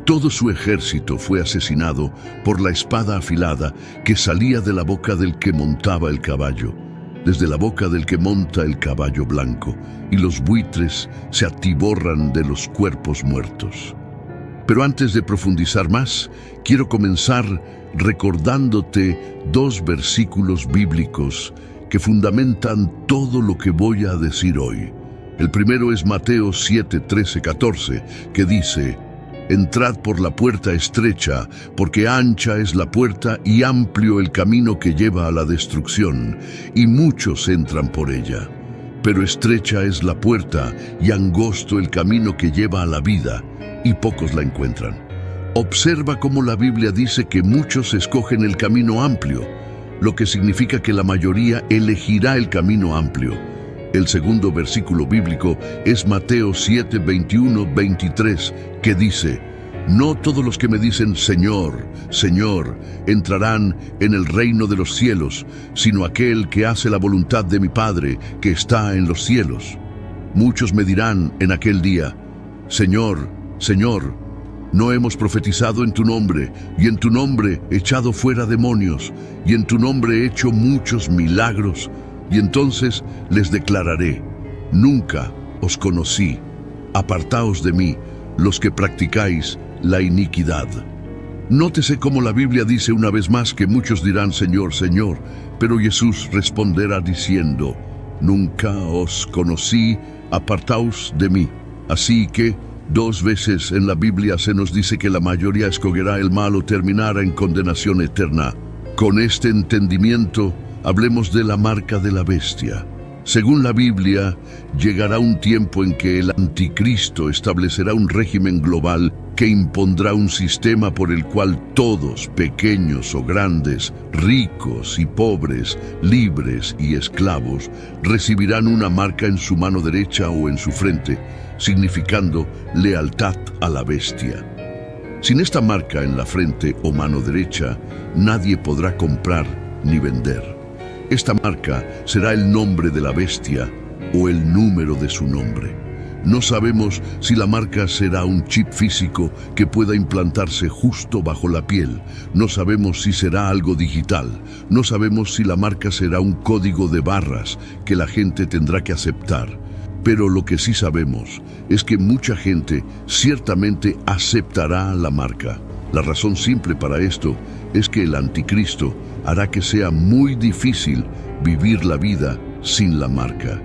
Todo su ejército fue asesinado por la espada afilada que salía de la boca del que montaba el caballo, desde la boca del que monta el caballo blanco, y los buitres se atiborran de los cuerpos muertos. Pero antes de profundizar más, quiero comenzar recordándote 2 versículos bíblicos que fundamentan todo lo que voy a decir hoy. El primero es Mateo 7:13-14, que dice: Entrad por la puerta estrecha, porque ancha es la puerta y amplio el camino que lleva a la destrucción, y muchos entran por ella. Pero estrecha es la puerta y angosto el camino que lleva a la vida, y pocos la encuentran. Observa cómo la Biblia dice que muchos escogen el camino amplio, lo que significa que la mayoría elegirá el camino amplio. El segundo versículo bíblico es Mateo 7:21-23, que dice: No todos los que me dicen Señor, Señor, entrarán en el reino de los cielos, sino aquel que hace la voluntad de mi Padre que está en los cielos. Muchos me dirán en aquel día: Señor, Señor, ¿no hemos profetizado en tu nombre, y en tu nombre echado fuera demonios, y en tu nombre hecho muchos milagros? Y entonces les declararé: nunca os conocí, apartaos de mí, los que practicáis la iniquidad. Nótese cómo la Biblia dice una vez más que muchos dirán: Señor, Señor, pero Jesús responderá diciendo: nunca os conocí, apartaos de mí. Así que 2 veces en la Biblia se nos dice que la mayoría escogerá el mal o terminará en condenación eterna. Con este entendimiento, hablemos de la marca de la bestia. Según la Biblia, llegará un tiempo en que el anticristo establecerá un régimen global que impondrá un sistema por el cual todos, pequeños o grandes, ricos y pobres, libres y esclavos, recibirán una marca en su mano derecha o en su frente, significando lealtad a la bestia. Sin esta marca en la frente o mano derecha, nadie podrá comprar ni vender. Esta marca será el nombre de la bestia o el número de su nombre. No sabemos si la marca será un chip físico que pueda implantarse justo bajo la piel. No sabemos si será algo digital. No sabemos si la marca será un código de barras que la gente tendrá que aceptar. Pero lo que sí sabemos es que mucha gente ciertamente aceptará la marca. La razón simple para esto es que el anticristo hará que sea muy difícil vivir la vida sin la marca.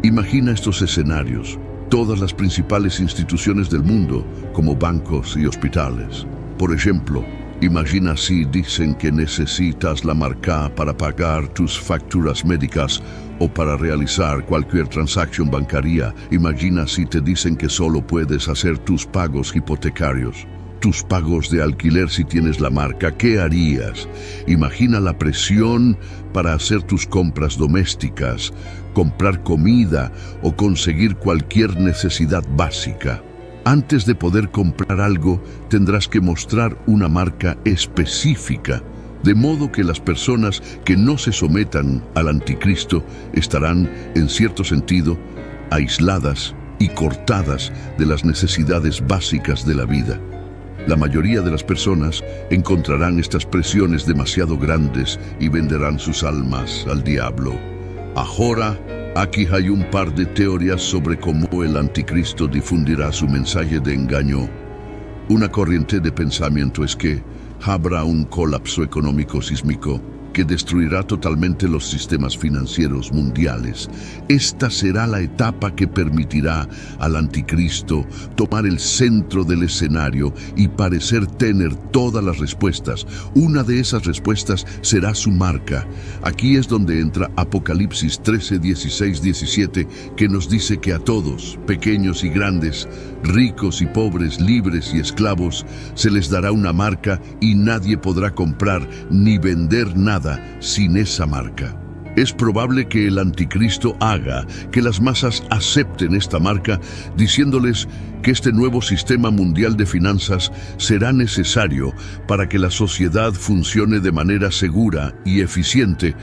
Imagina estos escenarios: todas las principales instituciones del mundo, como bancos y hospitales. Por ejemplo, imagina si dicen que necesitas la marca para pagar tus facturas médicas o para realizar cualquier transacción bancaria. Imagina si te dicen que solo puedes hacer tus pagos hipotecarios, tus pagos de alquiler si tienes la marca. ¿Qué harías? Imagina la presión para hacer tus compras domésticas, comprar comida o conseguir cualquier necesidad básica. Antes de poder comprar algo, tendrás que mostrar una marca específica, de modo que las personas que no se sometan al anticristo estarán, en cierto sentido, aisladas y cortadas de las necesidades básicas de la vida. La mayoría de las personas encontrarán estas presiones demasiado grandes y venderán sus almas al diablo. Ahora, aquí hay un par de teorías sobre cómo el anticristo difundirá su mensaje de engaño. Una corriente de pensamiento es que habrá un colapso económico sísmico que destruirá totalmente los sistemas financieros mundiales. Esta será la etapa que permitirá al anticristo tomar el centro del escenario y parecer tener todas las respuestas. Una de esas respuestas será su marca. Aquí es donde entra Apocalipsis 13, 16, 17, que nos dice que a todos, pequeños y grandes, ricos y pobres, libres y esclavos, se les dará una marca y nadie podrá comprar ni vender nada sin esa marca. Es probable que el anticristo haga que las masas acepten esta marca, diciéndoles que este nuevo sistema mundial de finanzas será necesario para que la sociedad funcione de manera segura y eficiente,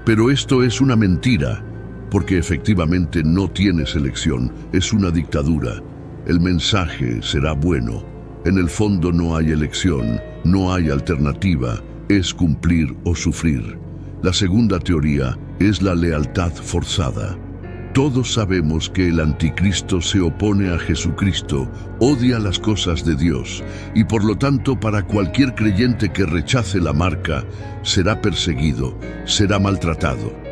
pero esto es una mentira, porque efectivamente no tienes elección, es una dictadura. El mensaje será bueno. En el fondo no hay elección, no hay alternativa, es cumplir o sufrir. La segunda teoría es la lealtad forzada. Todos sabemos que el anticristo se opone a Jesucristo, odia las cosas de Dios, y por lo tanto para cualquier creyente que rechace la marca, será perseguido, será maltratado.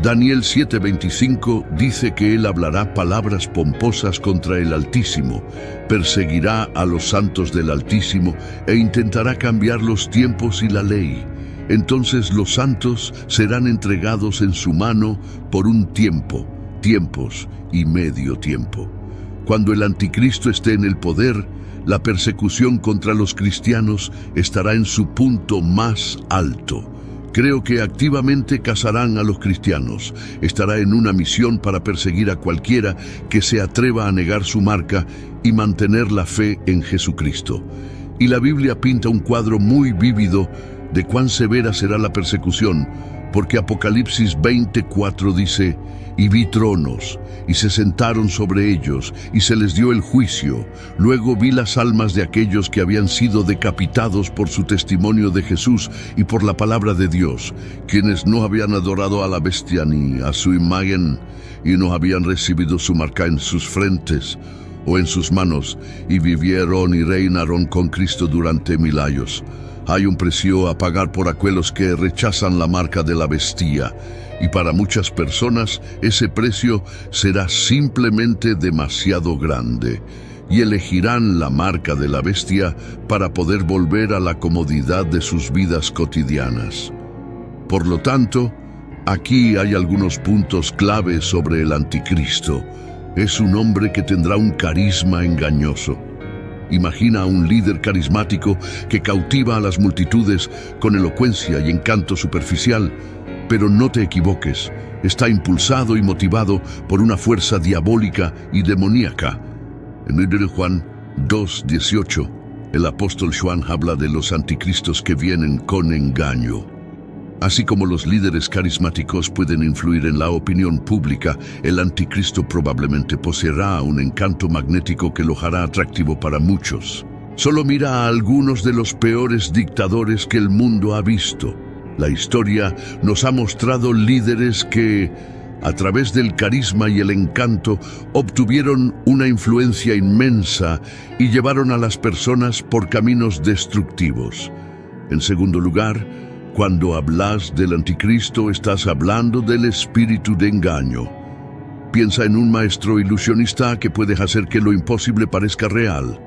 Daniel 7:25 dice que él hablará palabras pomposas contra el Altísimo, perseguirá a los santos del Altísimo e intentará cambiar los tiempos y la ley. Entonces los santos serán entregados en su mano por un tiempo, tiempos y medio tiempo. Cuando el anticristo esté en el poder, la persecución contra los cristianos estará en su punto más alto. Creo que activamente cazarán a los cristianos. Estará en una misión para perseguir a cualquiera que se atreva a negar su marca y mantener la fe en Jesucristo. Y la Biblia pinta un cuadro muy vívido de cuán severa será la persecución, porque Apocalipsis 20:4 dice: «Y vi tronos, y se sentaron sobre ellos, y se les dio el juicio. Luego vi las almas de aquellos que habían sido decapitados por su testimonio de Jesús y por la palabra de Dios, quienes no habían adorado a la bestia ni a su imagen, y no habían recibido su marca en sus frentes o en sus manos, y vivieron y reinaron con Cristo durante 1000 años. Hay un precio a pagar por aquellos que rechazan la marca de la bestia, y para muchas personas ese precio será simplemente demasiado grande, y elegirán la marca de la bestia para poder volver a la comodidad de sus vidas cotidianas. Por lo tanto, aquí hay algunos puntos clave sobre el anticristo. Es un hombre que tendrá un carisma engañoso. Imagina a un líder carismático que cautiva a las multitudes con elocuencia y encanto superficial, pero no te equivoques, está impulsado y motivado por una fuerza diabólica y demoníaca. En 1 Juan 2:18, el apóstol Juan habla de los anticristos que vienen con engaño. Así como los líderes carismáticos pueden influir en la opinión pública, el anticristo probablemente poseerá un encanto magnético que lo hará atractivo para muchos. Solo mira a algunos de los peores dictadores que el mundo ha visto. La historia nos ha mostrado líderes que, a través del carisma y el encanto, obtuvieron una influencia inmensa y llevaron a las personas por caminos destructivos. En segundo lugar, cuando hablas del anticristo, estás hablando del espíritu de engaño. Piensa en un maestro ilusionista que puede hacer que lo imposible parezca real.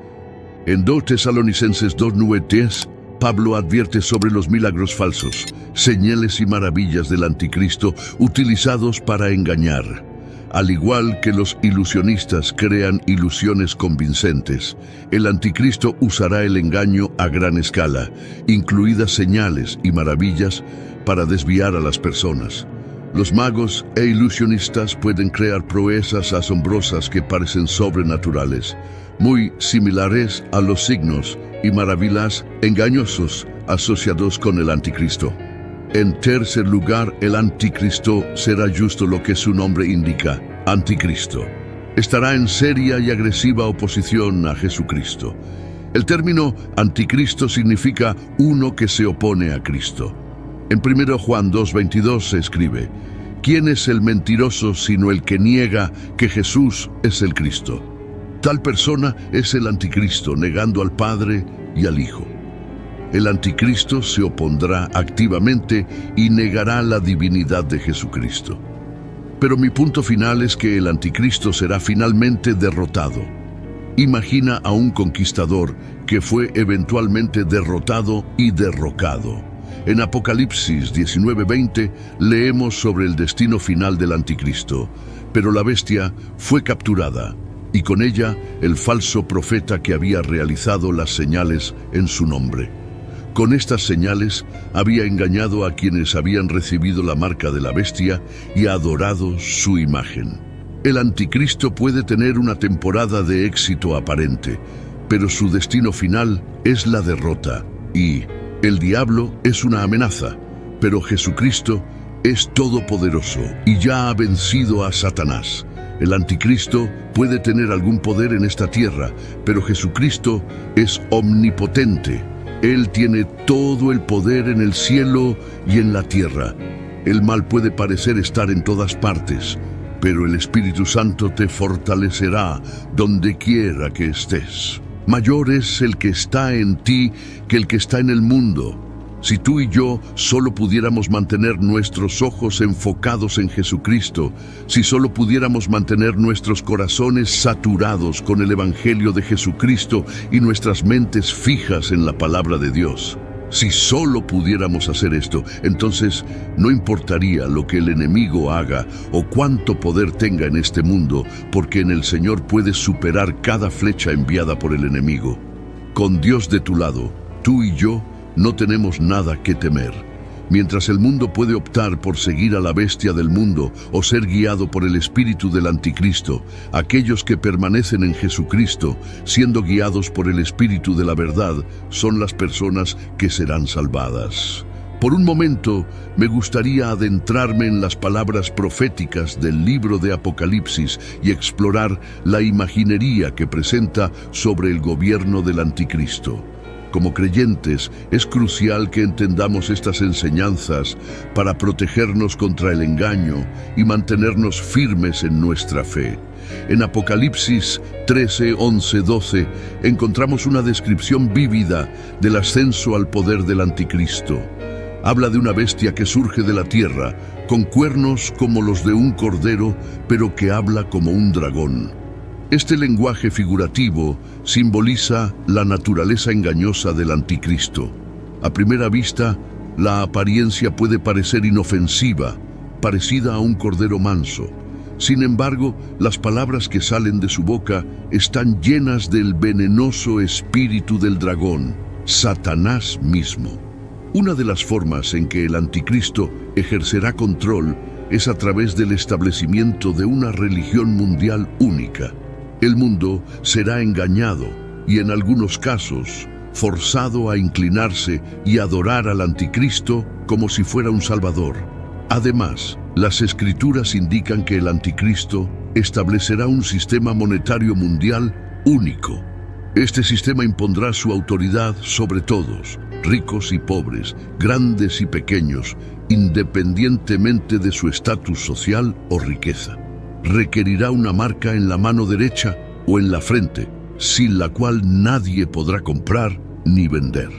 En 2 Tesalonicenses 2:9-10, Pablo advierte sobre los milagros falsos, señales y maravillas del anticristo utilizados para engañar. Al igual que los ilusionistas crean ilusiones convincentes, el anticristo usará el engaño a gran escala, incluidas señales y maravillas, para desviar a las personas. Los magos e ilusionistas pueden crear proezas asombrosas que parecen sobrenaturales, muy similares a los signos y maravillas engañosos asociados con el anticristo. En tercer lugar, el anticristo será justo lo que su nombre indica, anticristo. Estará en seria y agresiva oposición a Jesucristo. El término anticristo significa uno que se opone a Cristo. En 1 Juan 2:22 se escribe: ¿Quién es el mentiroso sino el que niega que Jesús es el Cristo? Tal persona es el anticristo, negando al Padre y al Hijo. El anticristo se opondrá activamente y negará la divinidad de Jesucristo. Pero mi punto final es que el anticristo será finalmente derrotado. Imagina a un conquistador que fue eventualmente derrotado y derrocado. En Apocalipsis 19:20 leemos sobre el destino final del anticristo, pero la bestia fue capturada, y con ella el falso profeta que había realizado las señales en su nombre. Con estas señales había engañado a quienes habían recibido la marca de la bestia y adorado su imagen. El anticristo puede tener una temporada de éxito aparente, pero su destino final es la derrota. Y el diablo es una amenaza, pero Jesucristo es todopoderoso y ya ha vencido a Satanás. El anticristo puede tener algún poder en esta tierra, pero Jesucristo es omnipotente. Él tiene todo el poder en el cielo y en la tierra. El mal puede parecer estar en todas partes, pero el Espíritu Santo te fortalecerá donde quiera que estés. Mayor es el que está en ti que el que está en el mundo. Si tú y yo solo pudiéramos mantener nuestros ojos enfocados en Jesucristo, si solo pudiéramos mantener nuestros corazones saturados con el Evangelio de Jesucristo y nuestras mentes fijas en la palabra de Dios, si solo pudiéramos hacer esto, entonces no importaría lo que el enemigo haga o cuánto poder tenga en este mundo, porque en el Señor puedes superar cada flecha enviada por el enemigo. Con Dios de tu lado, tú y yo no tenemos nada que temer. Mientras el mundo puede optar por seguir a la bestia del mundo o ser guiado por el espíritu del anticristo, aquellos que permanecen en Jesucristo, siendo guiados por el espíritu de la verdad, son las personas que serán salvadas. Por un momento, me gustaría adentrarme en las palabras proféticas del libro de Apocalipsis y explorar la imaginería que presenta sobre el gobierno del anticristo. Como creyentes, es crucial que entendamos estas enseñanzas para protegernos contra el engaño y mantenernos firmes en nuestra fe. En Apocalipsis 13, 11, 12 encontramos una descripción vívida del ascenso al poder del anticristo. Habla de una bestia que surge de la tierra, con cuernos como los de un cordero, pero que habla como un dragón. Este lenguaje figurativo simboliza la naturaleza engañosa del anticristo. A primera vista, la apariencia puede parecer inofensiva, parecida a un cordero manso. Sin embargo, las palabras que salen de su boca están llenas del venenoso espíritu del dragón, Satanás mismo. Una de las formas en que el anticristo ejercerá control es a través del establecimiento de una religión mundial única. El mundo será engañado y en algunos casos forzado a inclinarse y adorar al anticristo como si fuera un salvador. Además, las escrituras indican que el anticristo establecerá un sistema monetario mundial único. Este sistema impondrá su autoridad sobre todos, ricos y pobres, grandes y pequeños, independientemente de su estatus social o riqueza. Requerirá una marca en la mano derecha o en la frente, sin la cual nadie podrá comprar ni vender.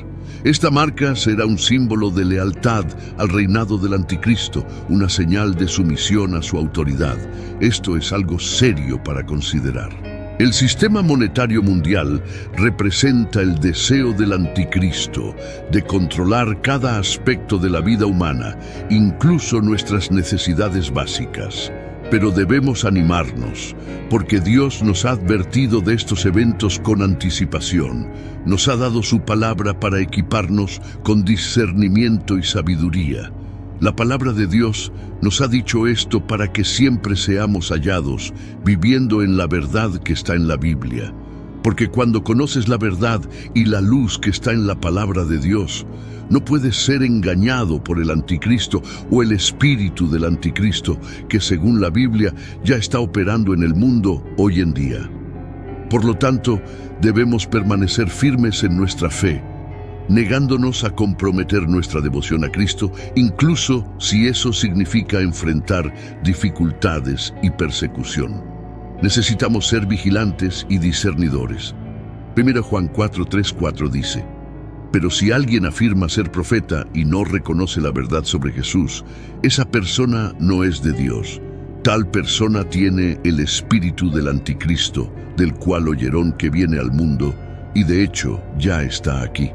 Esta marca será un símbolo de lealtad al reinado del anticristo, una señal de sumisión a su autoridad. Esto es algo serio para considerar. El sistema monetario mundial representa el deseo del anticristo de controlar cada aspecto de la vida humana, incluso nuestras necesidades básicas. Pero debemos animarnos, porque Dios nos ha advertido de estos eventos con anticipación. Nos ha dado su palabra para equiparnos con discernimiento y sabiduría. La palabra de Dios nos ha dicho esto para que siempre seamos hallados, viviendo en la verdad que está en la Biblia. Porque cuando conoces la verdad y la luz que está en la palabra de Dios, no puedes ser engañado por el anticristo o el espíritu del anticristo, que según la Biblia ya está operando en el mundo hoy en día. Por lo tanto, debemos permanecer firmes en nuestra fe, negándonos a comprometer nuestra devoción a Cristo, incluso si eso significa enfrentar dificultades y persecución. Necesitamos ser vigilantes y discernidores. 1 Juan 4, 3, 4 dice: pero si alguien afirma ser profeta y no reconoce la verdad sobre Jesús, esa persona no es de Dios. Tal persona tiene el espíritu del anticristo, del cual oyeron que viene al mundo, y de hecho ya está aquí.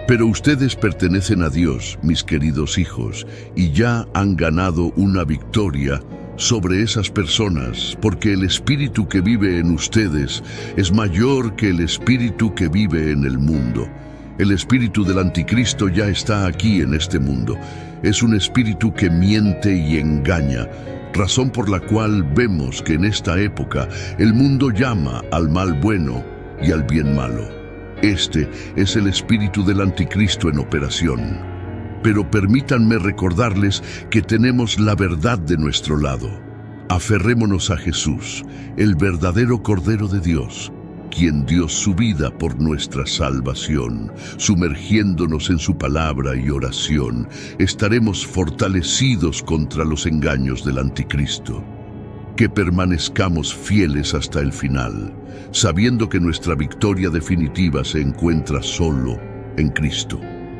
Pero ustedes pertenecen a Dios, mis queridos hijos, y ya han ganado una victoria sobre esas personas, porque el espíritu que vive en ustedes es mayor que el espíritu que vive en el mundo. El espíritu del anticristo ya está aquí en este mundo. Es un espíritu que miente y engaña, razón por la cual vemos que en esta época el mundo llama al mal bueno y al bien malo. Este es el espíritu del anticristo en operación. Pero permítanme recordarles que tenemos la verdad de nuestro lado. Aferrémonos a Jesús, el verdadero Cordero de Dios, quien dio su vida por nuestra salvación. Sumergiéndonos en su palabra y oración, estaremos fortalecidos contra los engaños del anticristo. Que permanezcamos fieles hasta el final, sabiendo que nuestra victoria definitiva se encuentra solo en Cristo.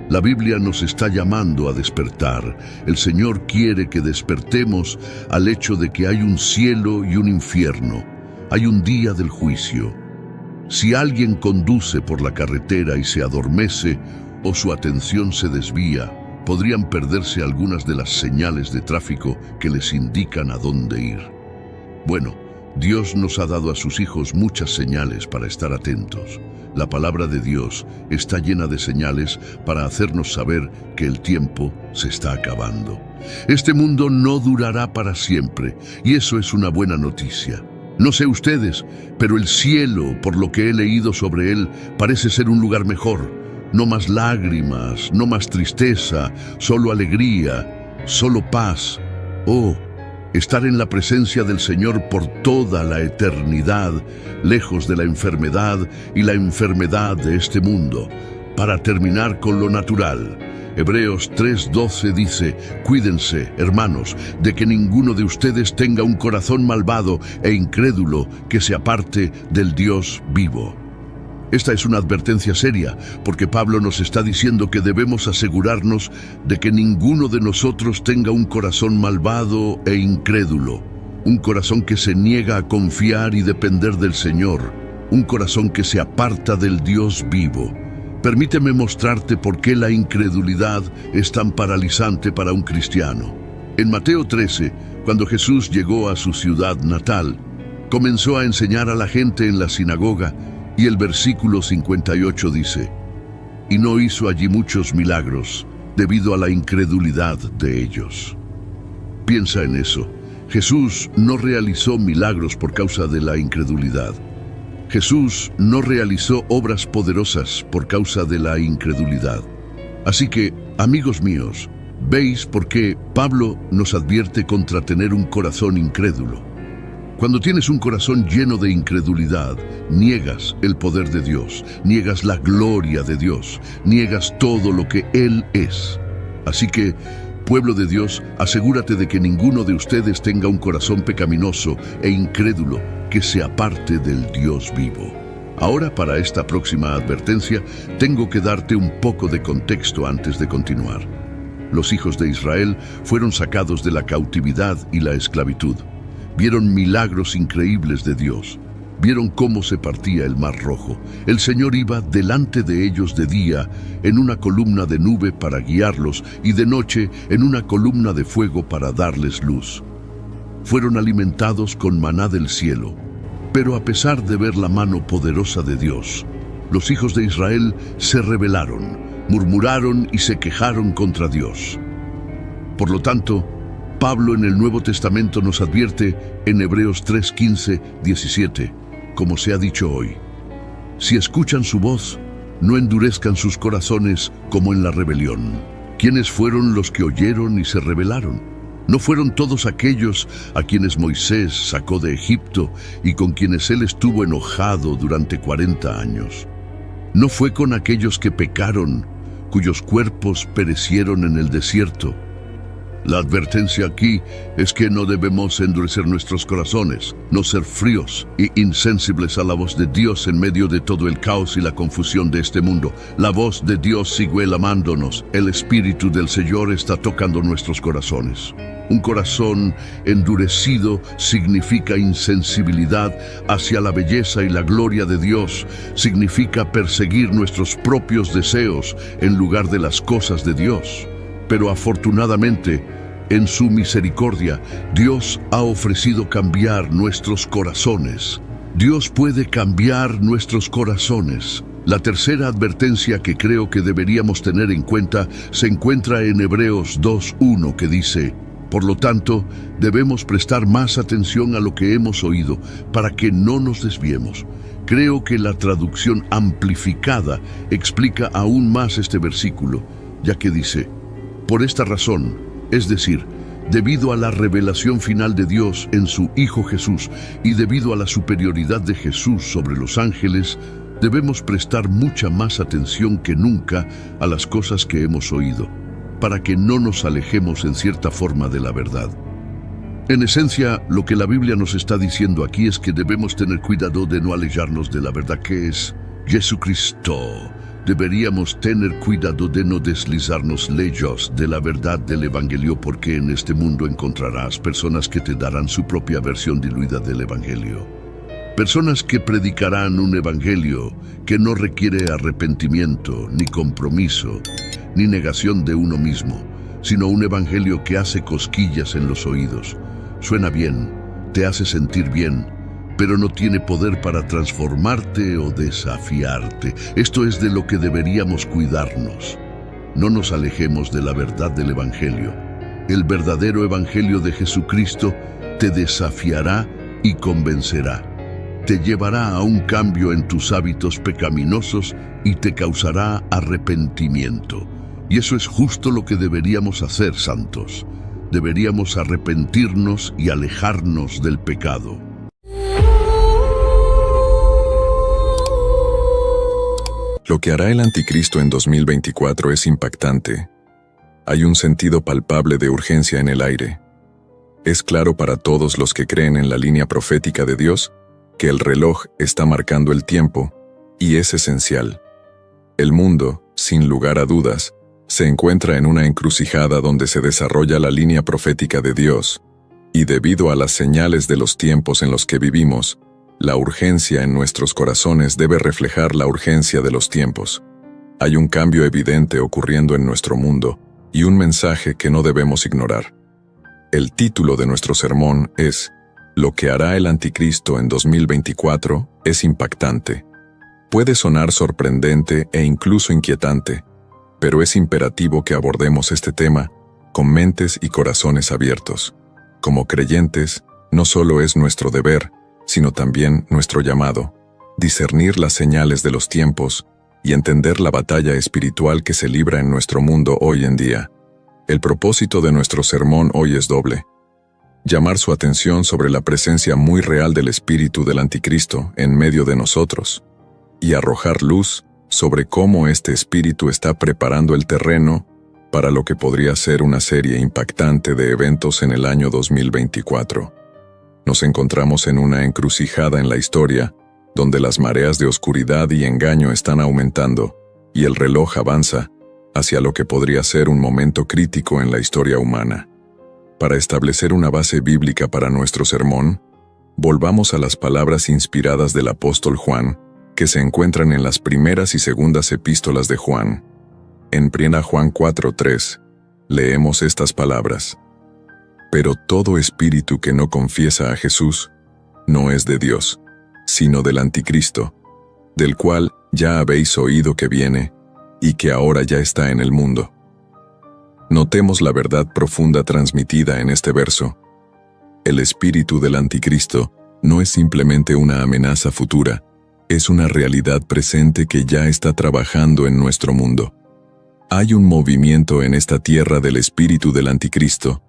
La Biblia nos está llamando a despertar. El Señor quiere que despertemos al hecho de que hay un cielo y un infierno. Hay un día del juicio. Si alguien conduce por la carretera y se adormece o su atención se desvía, podrían perderse algunas de las señales de tráfico que les indican a dónde ir. Bueno, Dios nos ha dado a sus hijos muchas señales para estar atentos. La palabra de Dios está llena de señales para hacernos saber que el tiempo se está acabando. Este mundo no durará para siempre, y eso es una buena noticia. No sé ustedes, pero el cielo, por lo que he leído sobre él, parece ser un lugar mejor, No más lágrimas, no más tristeza, solo alegría, solo paz. Oh, estar en la presencia del Señor por toda la eternidad, lejos de la enfermedad y la enfermedad de este mundo. Para terminar con lo natural, Hebreos 3:12 dice: cuídense, hermanos, de que ninguno de ustedes tenga un corazón malvado e incrédulo que se aparte del Dios vivo. Esta es una advertencia seria, porque Pablo nos está diciendo que debemos asegurarnos de que ninguno de nosotros tenga un corazón malvado e incrédulo, un corazón que se niega a confiar y depender del Señor, un corazón que se aparta del Dios vivo. Permíteme mostrarte por qué la incredulidad es tan paralizante para un cristiano. En Mateo 13, cuando Jesús llegó a su ciudad natal, comenzó a enseñar a la gente en la sinagoga, y el versículo 58 dice: y no hizo allí muchos milagros debido a la incredulidad de ellos. Piensa en eso. Jesús no realizó milagros por causa de la incredulidad. Jesús no realizó obras poderosas por causa de la incredulidad. Así que, amigos míos, ¿veis por qué Pablo nos advierte contra tener un corazón incrédulo? Cuando tienes un corazón lleno de incredulidad, niegas el poder de Dios, niegas la gloria de Dios, niegas todo lo que Él es. Así que, pueblo de Dios, asegúrate de que ninguno de ustedes tenga un corazón pecaminoso e incrédulo que se aparte del Dios vivo. Ahora, para esta próxima advertencia, tengo que darte un poco de contexto antes de continuar. Los hijos de Israel fueron sacados de la cautividad y la esclavitud. Vieron milagros increíbles de Dios. Vieron cómo se partía el Mar Rojo. El Señor iba delante de ellos de día en una columna de nube para guiarlos y de noche en una columna de fuego para darles luz. Fueron alimentados con maná del cielo. Pero a pesar de ver la mano poderosa de Dios, los hijos de Israel se rebelaron, murmuraron y se quejaron contra Dios. Por lo tanto, Pablo en el Nuevo Testamento nos advierte en Hebreos 3:15-17, como se ha dicho hoy: si escuchan su voz, no endurezcan sus corazones como en la rebelión. ¿Quiénes fueron los que oyeron y se rebelaron? ¿No fueron todos aquellos a quienes Moisés sacó de Egipto y con quienes él estuvo enojado durante 40 años? ¿No fue con aquellos que pecaron, cuyos cuerpos perecieron en el desierto? La advertencia aquí es que no debemos endurecer nuestros corazones, no ser fríos e insensibles a la voz de Dios en medio de todo el caos y la confusión de este mundo. La voz de Dios sigue amándonos. El Espíritu del Señor está tocando nuestros corazones. Un corazón endurecido significa insensibilidad hacia la belleza y la gloria de Dios. Significa perseguir nuestros propios deseos en lugar de las cosas de Dios. Pero afortunadamente, en su misericordia, Dios ha ofrecido cambiar nuestros corazones. Dios puede cambiar nuestros corazones. La tercera advertencia que creo que deberíamos tener en cuenta se encuentra en Hebreos 2:1, que dice: por lo tanto, debemos prestar más atención a lo que hemos oído para que no nos desviemos. Creo que la traducción amplificada explica aún más este versículo, ya que dice: por esta razón, es decir, debido a la revelación final de Dios en su Hijo Jesús y debido a la superioridad de Jesús sobre los ángeles, debemos prestar mucha más atención que nunca a las cosas que hemos oído, para que no nos alejemos en cierta forma de la verdad. En esencia, lo que la Biblia nos está diciendo aquí es que debemos tener cuidado de no alejarnos de la verdad que es Jesucristo. Deberíamos tener cuidado de no deslizarnos lejos de la verdad del Evangelio, porque en este mundo encontrarás personas que te darán su propia versión diluida del Evangelio. Personas que predicarán un Evangelio que no requiere arrepentimiento, ni compromiso, ni negación de uno mismo, sino un Evangelio que hace cosquillas en los oídos. Suena bien, te hace sentir bien, pero no tiene poder para transformarte o desafiarte. Esto es de lo que deberíamos cuidarnos. No nos alejemos de la verdad del Evangelio. El verdadero Evangelio de Jesucristo te desafiará y convencerá. te llevará a un cambio en tus hábitos pecaminosos y te causará arrepentimiento. Y eso es justo lo que deberíamos hacer, santos. Deberíamos arrepentirnos y alejarnos del pecado. Lo que hará el anticristo en 2024 es impactante. Hay un sentido palpable de urgencia en el aire. Es claro para todos los que creen en la línea profética de Dios que el reloj está marcando el tiempo, y es esencial. El mundo, sin lugar a dudas, se encuentra en una encrucijada donde se desarrolla la línea profética de Dios, y debido a las señales de los tiempos en los que vivimos, la urgencia en nuestros corazones debe reflejar la urgencia de los tiempos. Hay un cambio evidente ocurriendo en nuestro mundo, y un mensaje que no debemos ignorar. El título de nuestro sermón es «Lo que hará el anticristo en 2024 es impactante». Puede sonar sorprendente e incluso inquietante, pero es imperativo que abordemos este tema con mentes y corazones abiertos. Como creyentes, no solo es nuestro deber, sino también nuestro llamado, discernir las señales de los tiempos y entender la batalla espiritual que se libra en nuestro mundo hoy en día. El propósito de nuestro sermón hoy es doble: llamar su atención sobre la presencia muy real del espíritu del anticristo en medio de nosotros, y arrojar luz sobre cómo este espíritu está preparando el terreno para lo que podría ser una serie impactante de eventos en el año 2024. Nos encontramos en una encrucijada en la historia, donde las mareas de oscuridad y engaño están aumentando, y el reloj avanza hacia lo que podría ser un momento crítico en la historia humana. Para establecer una base bíblica para nuestro sermón, volvamos a las palabras inspiradas del apóstol Juan, que se encuentran en las primeras y segundas epístolas de Juan. En 1 Juan 4:3, leemos estas palabras: «Pero todo espíritu que no confiesa a Jesús no es de Dios, sino del anticristo, del cual ya habéis oído que viene, y que ahora ya está en el mundo». Notemos la verdad profunda transmitida en este verso. El espíritu del anticristo no es simplemente una amenaza futura, es una realidad presente que ya está trabajando en nuestro mundo. Hay un movimiento en esta tierra del espíritu del anticristo.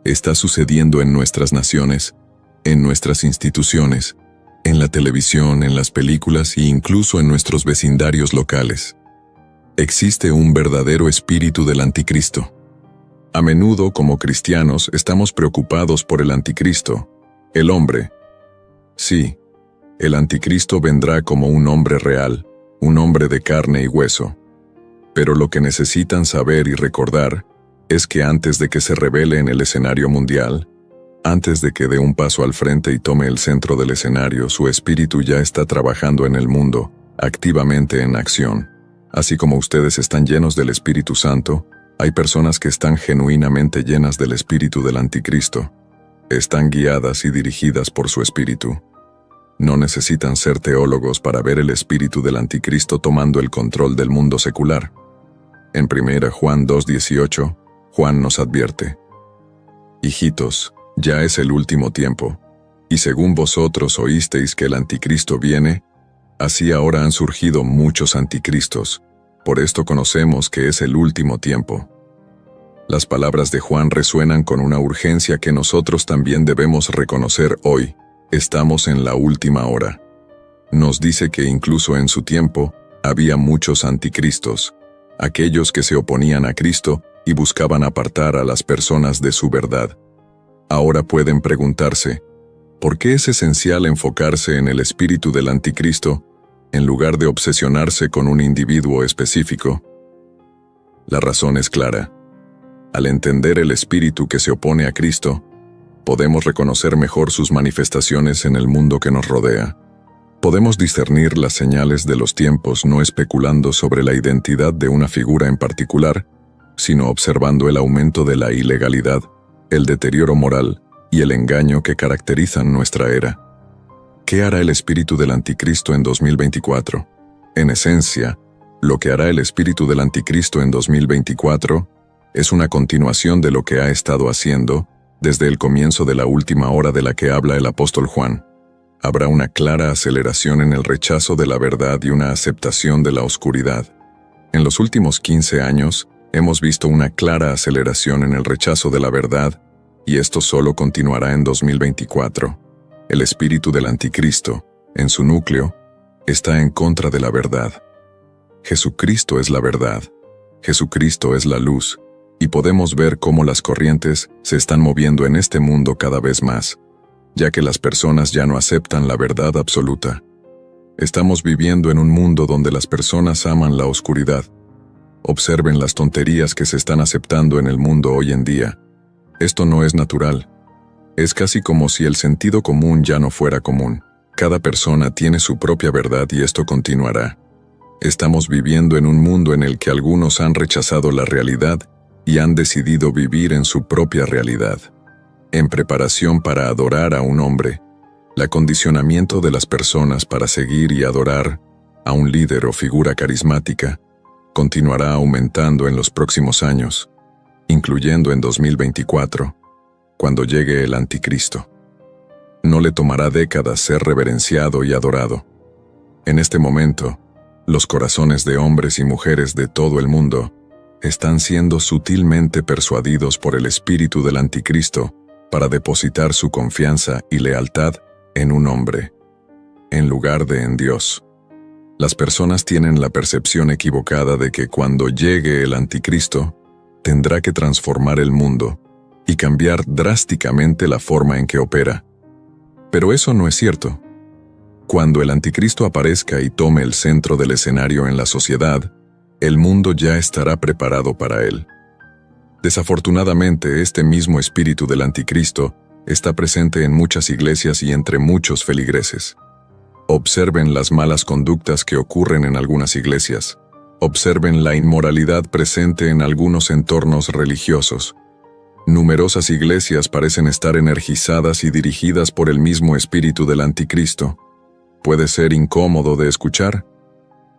Está sucediendo en nuestras naciones, en nuestras instituciones, en la televisión, en las películas e incluso en nuestros vecindarios locales. Existe un verdadero espíritu del anticristo. A menudo, como cristianos, estamos preocupados por el anticristo, el hombre. Sí, el anticristo vendrá como un hombre real, un hombre de carne y hueso. Pero lo que necesitan saber y recordar es que antes de que se revele en el escenario mundial, antes de que dé un paso al frente y tome el centro del escenario, su espíritu ya está trabajando en el mundo, activamente en acción. Así como ustedes están llenos del Espíritu Santo, hay personas que están genuinamente llenas del espíritu del anticristo. Están guiadas y dirigidas por su espíritu. No necesitan ser teólogos para ver el espíritu del anticristo tomando el control del mundo secular. En 1 Juan 2:18, Juan nos advierte: «Hijitos, ya es el último tiempo, y según vosotros oísteis que el anticristo viene, así ahora han surgido muchos anticristos. Por esto conocemos que es el último tiempo». Las palabras de Juan resuenan con una urgencia que nosotros también debemos reconocer hoy. Estamos en la última hora. Nos dice que incluso en su tiempo había muchos anticristos, aquellos que se oponían a Cristo y buscaban apartar a las personas de su verdad. Ahora pueden preguntarse, ¿por qué es esencial enfocarse en el espíritu del anticristo en lugar de obsesionarse con un individuo específico? La razón es clara. Al entender el espíritu que se opone a Cristo, podemos reconocer mejor sus manifestaciones en el mundo que nos rodea. Podemos discernir las señales de los tiempos no especulando sobre la identidad de una figura en particular, sino observando el aumento de la ilegalidad, el deterioro moral y el engaño que caracterizan nuestra era. ¿Qué hará el espíritu del anticristo en 2024? En esencia, lo que hará el espíritu del anticristo en 2024 es una continuación de lo que ha estado haciendo desde el comienzo de la última hora de la que habla el apóstol Juan. habrá una clara aceleración en el rechazo de la verdad y una aceptación de la oscuridad. En los últimos 15 años, hemos visto una clara aceleración en el rechazo de la verdad, y esto solo continuará en 2024. El espíritu del anticristo, en su núcleo, está en contra de la verdad. Jesucristo es la verdad. Jesucristo es la luz, y podemos ver cómo las corrientes se están moviendo en este mundo cada vez más, ya que las personas ya no aceptan la verdad absoluta. Estamos viviendo en un mundo donde las personas aman la oscuridad. Observen las tonterías que se están aceptando en el mundo hoy en día. Esto no es natural. Es casi como si el sentido común ya no fuera común. Cada persona tiene su propia verdad y esto continuará. Estamos viviendo en un mundo en el que algunos han rechazado la realidad y han decidido vivir en su propia realidad. En preparación para adorar a un hombre, el acondicionamiento de las personas para seguir y adorar a un líder o figura carismática continuará aumentando en los próximos años, incluyendo en 2024, cuando llegue el anticristo. No le tomará décadas ser reverenciado y adorado. En este momento, los corazones de hombres y mujeres de todo el mundo están siendo sutilmente persuadidos por el espíritu del anticristo para depositar su confianza y lealtad en un hombre, en lugar de en Dios. Las personas tienen la percepción equivocada de que cuando llegue el anticristo, tendrá que transformar el mundo y cambiar drásticamente la forma en que opera. Pero eso no es cierto. Cuando el anticristo aparezca y tome el centro del escenario en la sociedad, el mundo ya estará preparado para él. Desafortunadamente, este mismo espíritu del anticristo está presente en muchas iglesias y entre muchos feligreses. Observen las malas conductas que ocurren en algunas iglesias. Observen la inmoralidad presente en algunos entornos religiosos. Numerosas iglesias parecen estar energizadas y dirigidas por el mismo espíritu del anticristo. Puede ser incómodo de escuchar,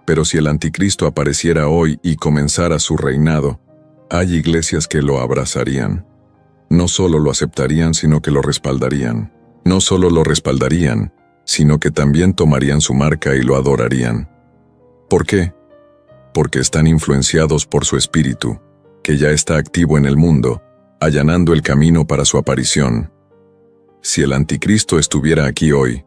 pero si el anticristo apareciera hoy y comenzara su reinado, hay iglesias que lo abrazarían. No solo lo aceptarían, sino que lo respaldarían. No solo lo respaldarían, sino que también tomarían su marca y lo adorarían. ¿Por qué? Porque están influenciados por su espíritu, que ya está activo en el mundo, allanando el camino para su aparición. Si el anticristo estuviera aquí hoy,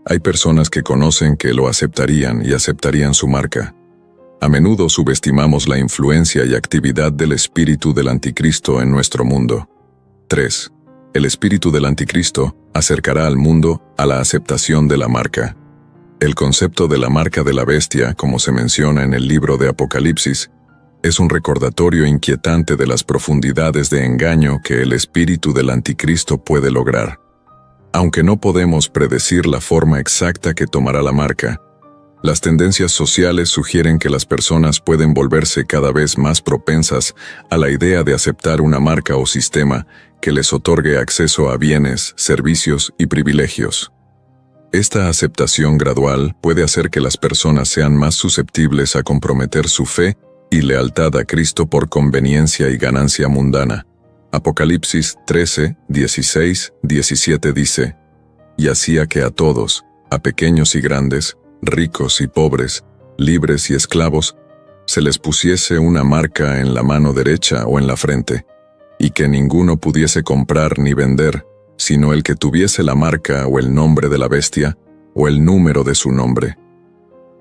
hay personas que conocen que lo aceptarían y aceptarían su marca. A menudo subestimamos la influencia y actividad del espíritu del anticristo en nuestro mundo. 3. El espíritu del anticristo acercará al mundo a la aceptación de la marca. El concepto de la marca de la bestia, como se menciona en el libro de Apocalipsis, es un recordatorio inquietante de las profundidades de engaño que el espíritu del anticristo puede lograr. Aunque no podemos predecir la forma exacta que tomará la marca, las tendencias sociales sugieren que las personas pueden volverse cada vez más propensas a la idea de aceptar una marca o sistema que les otorgue acceso a bienes, servicios y privilegios. Esta aceptación gradual puede hacer que las personas sean más susceptibles a comprometer su fe y lealtad a Cristo por conveniencia y ganancia mundana. Apocalipsis 13, 16, 17 dice: «Y hacía que a todos, a pequeños y grandes, ricos y pobres, libres y esclavos, se les pusiese una marca en la mano derecha o en la frente, y que ninguno pudiese comprar ni vender, sino el que tuviese la marca o el nombre de la bestia, o el número de su nombre».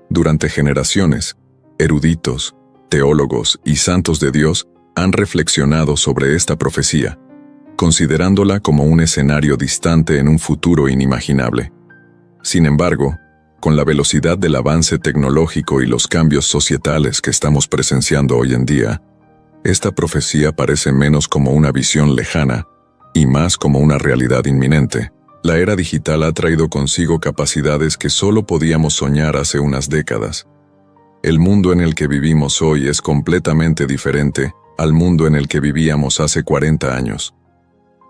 Durante generaciones, eruditos, teólogos y santos de Dios han reflexionado sobre esta profecía, considerándola como un escenario distante en un futuro inimaginable. Sin embargo, con la velocidad del avance tecnológico y los cambios societales que estamos presenciando hoy en día, esta profecía parece menos como una visión lejana y más como una realidad inminente. La era digital ha traído consigo capacidades que solo podíamos soñar hace unas décadas. El mundo en el que vivimos hoy es completamente diferente al mundo en el que vivíamos hace 40 años.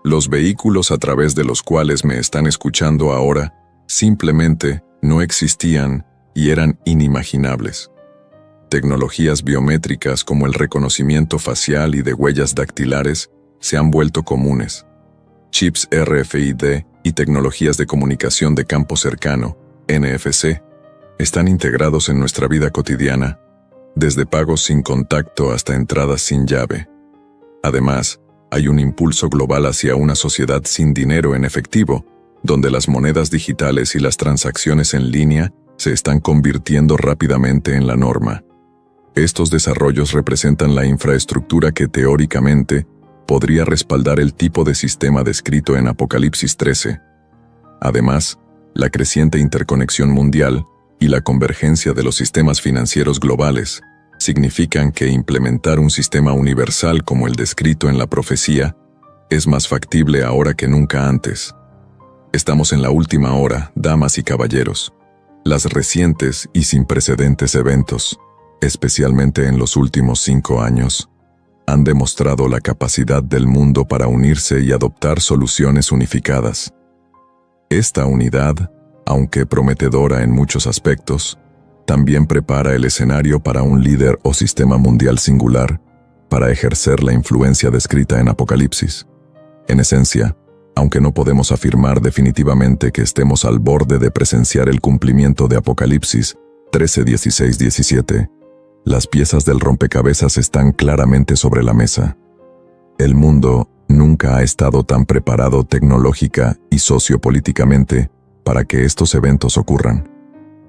Los vehículos a través de los cuales me están escuchando ahora simplemente no existían y eran inimaginables. Tecnologías biométricas como el reconocimiento facial y de huellas dactilares se han vuelto comunes. Chips RFID y tecnologías de comunicación de campo cercano, NFC, están integrados en nuestra vida cotidiana, desde pagos sin contacto hasta entradas sin llave. Además, hay un impulso global hacia una sociedad sin dinero en efectivo, donde las monedas digitales y las transacciones en línea se están convirtiendo rápidamente en la norma. Estos desarrollos representan la infraestructura que teóricamente podría respaldar el tipo de sistema descrito en Apocalipsis 13. Además, la creciente interconexión mundial y la convergencia de los sistemas financieros globales significan que implementar un sistema universal como el descrito en la profecía es más factible ahora que nunca antes. Estamos en la última hora, damas y caballeros. Las recientes y sin precedentes eventos, especialmente en los últimos 5 años, han demostrado la capacidad del mundo para unirse y adoptar soluciones unificadas. Esta unidad, aunque prometedora en muchos aspectos, también prepara el escenario para un líder o sistema mundial singular para ejercer la influencia descrita en Apocalipsis. En esencia, aunque no podemos afirmar definitivamente que estemos al borde de presenciar el cumplimiento de Apocalipsis 13, 16, 17, las piezas del rompecabezas están claramente sobre la mesa. El mundo nunca ha estado tan preparado tecnológica y sociopolíticamente para que estos eventos ocurran.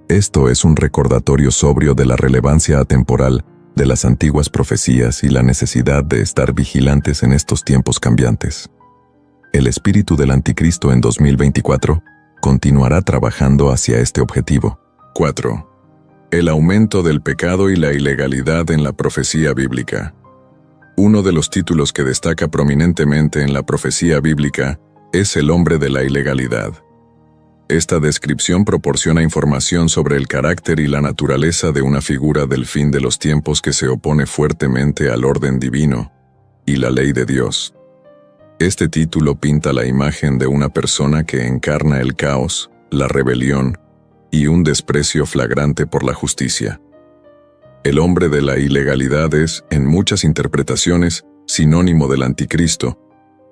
Esto es un recordatorio sobrio de la relevancia atemporal de las antiguas profecías y la necesidad de estar vigilantes en estos tiempos cambiantes. El espíritu del anticristo en 2024 continuará trabajando hacia este objetivo. 4. El aumento del pecado y la ilegalidad en la profecía bíblica. Uno de los títulos que destaca prominentemente en la profecía bíblica es el hombre de la ilegalidad. Esta descripción proporciona información sobre el carácter y la naturaleza de una figura del fin de los tiempos que se opone fuertemente al orden divino y la ley de Dios. Este título pinta la imagen de una persona que encarna el caos, la rebelión y un desprecio flagrante por la justicia. El hombre de la ilegalidad es, en muchas interpretaciones, sinónimo del anticristo,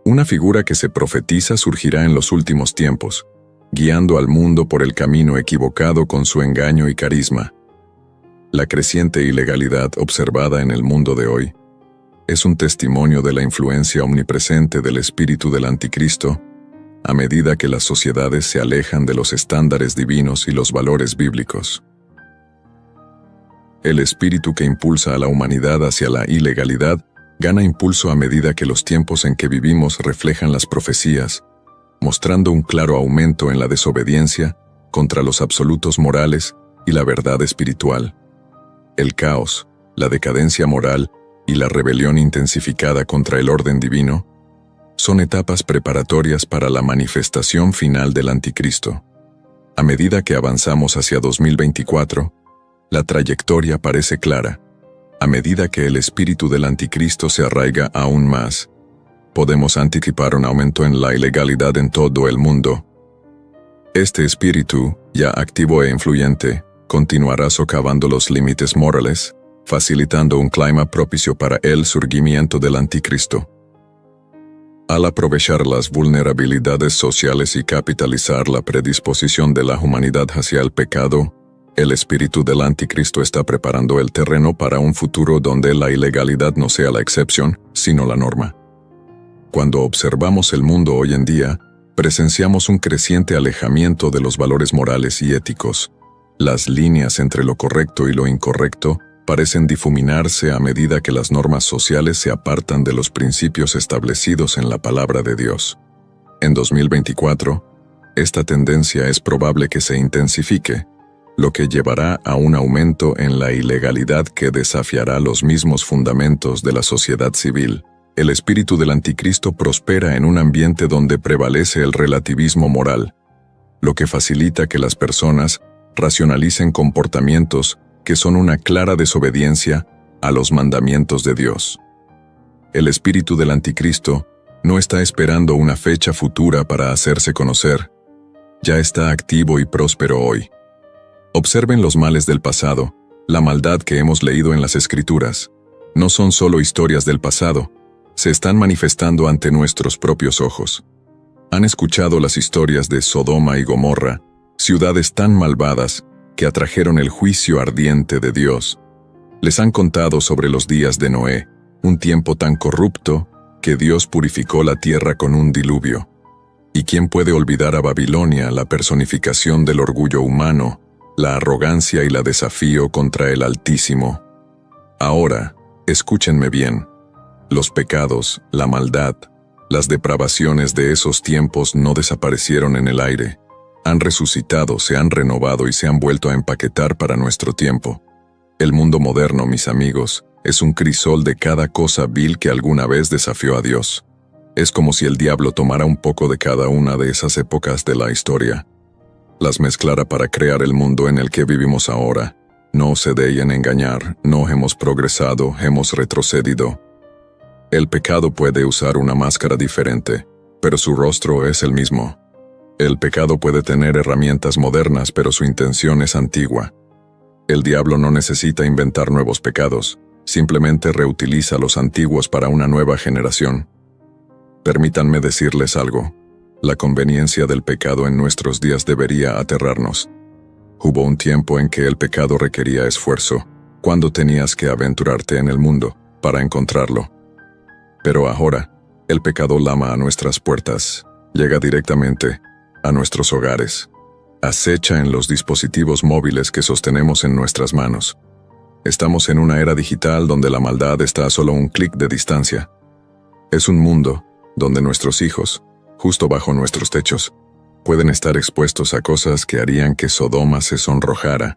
una figura que se profetiza surgirá en los últimos tiempos, guiando al mundo por el camino equivocado con su engaño y carisma. La creciente ilegalidad observada en el mundo de hoy es un testimonio de la influencia omnipresente del espíritu del anticristo a medida que las sociedades se alejan de los estándares divinos y los valores bíblicos. El espíritu que impulsa a la humanidad hacia la ilegalidad gana impulso a medida que los tiempos en que vivimos reflejan las profecías, mostrando un claro aumento en la desobediencia contra los absolutos morales y la verdad espiritual. El caos, la decadencia moral y la rebelión intensificada contra el orden divino son etapas preparatorias para la manifestación final del anticristo. A medida que avanzamos hacia 2024, la trayectoria parece clara. A medida que el espíritu del anticristo se arraiga aún más, podemos anticipar un aumento en la ilegalidad en todo el mundo. Este espíritu, ya activo e influyente, continuará socavando los límites morales, facilitando un clima propicio para el surgimiento del anticristo. Al aprovechar las vulnerabilidades sociales y capitalizar la predisposición de la humanidad hacia el pecado, el espíritu del anticristo está preparando el terreno para un futuro donde la ilegalidad no sea la excepción, sino la norma. Cuando observamos el mundo hoy en día, presenciamos un creciente alejamiento de los valores morales y éticos. Las líneas entre lo correcto y lo incorrecto parecen difuminarse a medida que las normas sociales se apartan de los principios establecidos en la palabra de Dios. En 2024, esta tendencia es probable que se intensifique, lo que llevará a un aumento en la ilegalidad que desafiará los mismos fundamentos de la sociedad civil. El espíritu del anticristo prospera en un ambiente donde prevalece el relativismo moral, lo que facilita que las personas racionalicen comportamientos que son una clara desobediencia a los mandamientos de Dios. El espíritu del anticristo no está esperando una fecha futura para hacerse conocer. Ya está activo y próspero hoy. Observen los males del pasado, la maldad que hemos leído en las Escrituras. No son solo historias del pasado, se están manifestando ante nuestros propios ojos. Han escuchado las historias de Sodoma y Gomorra, ciudades tan malvadas que atrajeron el juicio ardiente de Dios. Les han contado sobre los días de Noé, un tiempo tan corrupto que Dios purificó la tierra con un diluvio. ¿Y quién puede olvidar a Babilonia, la personificación del orgullo humano, la arrogancia y la desafío contra el Altísimo? Ahora, escúchenme bien. Los pecados, la maldad, las depravaciones de esos tiempos no desaparecieron en el aire. Han resucitado, se han renovado y se han vuelto a empaquetar para nuestro tiempo. El mundo moderno, mis amigos, es un crisol de cada cosa vil que alguna vez desafió a Dios. Es como si el diablo tomara un poco de cada una de esas épocas de la historia, las mezclara para crear el mundo en el que vivimos ahora. No se dejen engañar, no hemos progresado, hemos retrocedido. El pecado puede usar una máscara diferente, pero su rostro es el mismo. El pecado puede tener herramientas modernas, pero su intención es antigua. El diablo no necesita inventar nuevos pecados, simplemente reutiliza los antiguos para una nueva generación. Permítanme decirles algo. La conveniencia del pecado en nuestros días debería aterrarnos. Hubo un tiempo en que el pecado requería esfuerzo, cuando tenías que aventurarte en el mundo para encontrarlo. Pero ahora, el pecado lama a nuestras puertas, llega directamente a nuestros hogares, acecha en los dispositivos móviles que sostenemos en nuestras manos. Estamos en una era digital donde la maldad está a solo un clic de distancia. Es un mundo donde nuestros hijos, justo bajo nuestros techos, pueden estar expuestos a cosas que harían que Sodoma se sonrojara.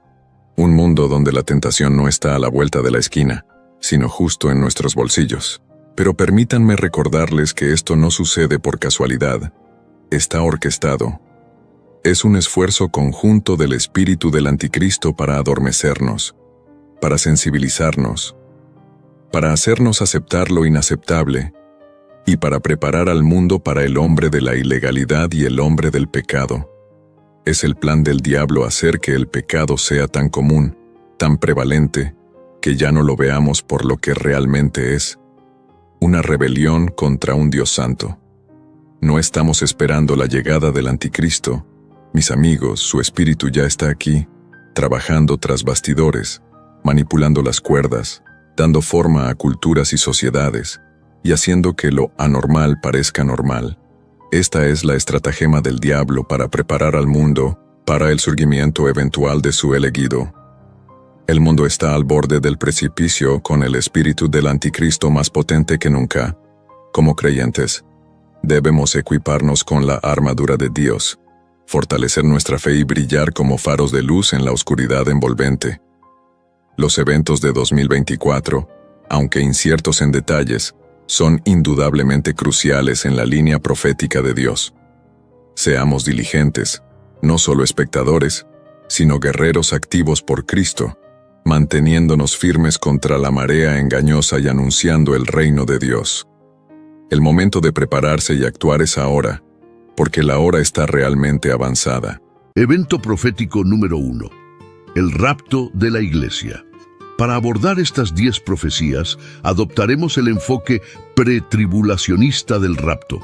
Un mundo donde la tentación no está a la vuelta de la esquina, sino justo en nuestros bolsillos. Pero permítanme recordarles que esto no sucede por casualidad. Está orquestado. Es un esfuerzo conjunto del espíritu del anticristo para adormecernos, para sensibilizarnos, para hacernos aceptar lo inaceptable, y para preparar al mundo para el hombre de la ilegalidad y el hombre del pecado. Es el plan del diablo hacer que el pecado sea tan común, tan prevalente, que ya no lo veamos por lo que realmente es: una rebelión contra un Dios santo. No estamos esperando la llegada del anticristo. Mis amigos, su espíritu ya está aquí, trabajando tras bastidores, manipulando las cuerdas, dando forma a culturas y sociedades, y haciendo que lo anormal parezca normal. Esta es la estratagema del diablo para preparar al mundo para el surgimiento eventual de su elegido. El mundo está al borde del precipicio con el espíritu del anticristo más potente que nunca. Como creyentes, debemos equiparnos con la armadura de Dios, fortalecer nuestra fe y brillar como faros de luz en la oscuridad envolvente. Los eventos de 2024, aunque inciertos en detalles, son indudablemente cruciales en la línea profética de Dios. Seamos diligentes, no solo espectadores, sino guerreros activos por Cristo, manteniéndonos firmes contra la marea engañosa y anunciando el reino de Dios. El momento de prepararse y actuar es ahora, porque la hora está realmente avanzada. Evento profético número 1. El rapto de la iglesia. Para abordar estas 10 profecías, adoptaremos el enfoque pretribulacionista del rapto.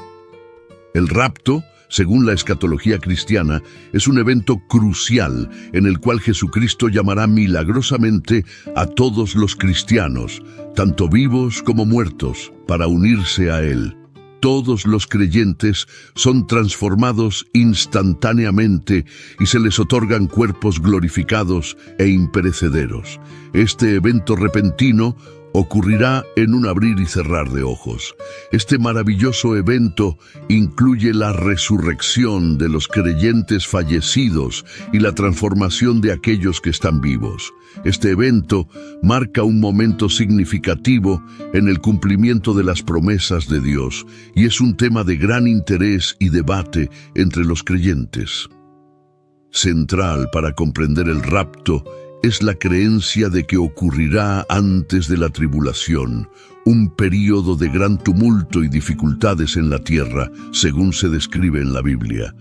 El rapto, según la escatología cristiana, es un evento crucial en el cual Jesucristo llamará milagrosamente a todos los cristianos, tanto vivos como muertos, para unirse a Él. Todos los creyentes son transformados instantáneamente y se les otorgan cuerpos glorificados e imperecederos. Este evento repentino ocurrirá en un abrir y cerrar de ojos. Este maravilloso evento incluye la resurrección de los creyentes fallecidos y la transformación de aquellos que están vivos. Este evento marca un momento significativo en el cumplimiento de las promesas de Dios y es un tema de gran interés y debate entre los creyentes. Central para comprender el rapto es la creencia de que ocurrirá antes de la tribulación, un período de gran tumulto y dificultades en la tierra, según se describe en la Biblia.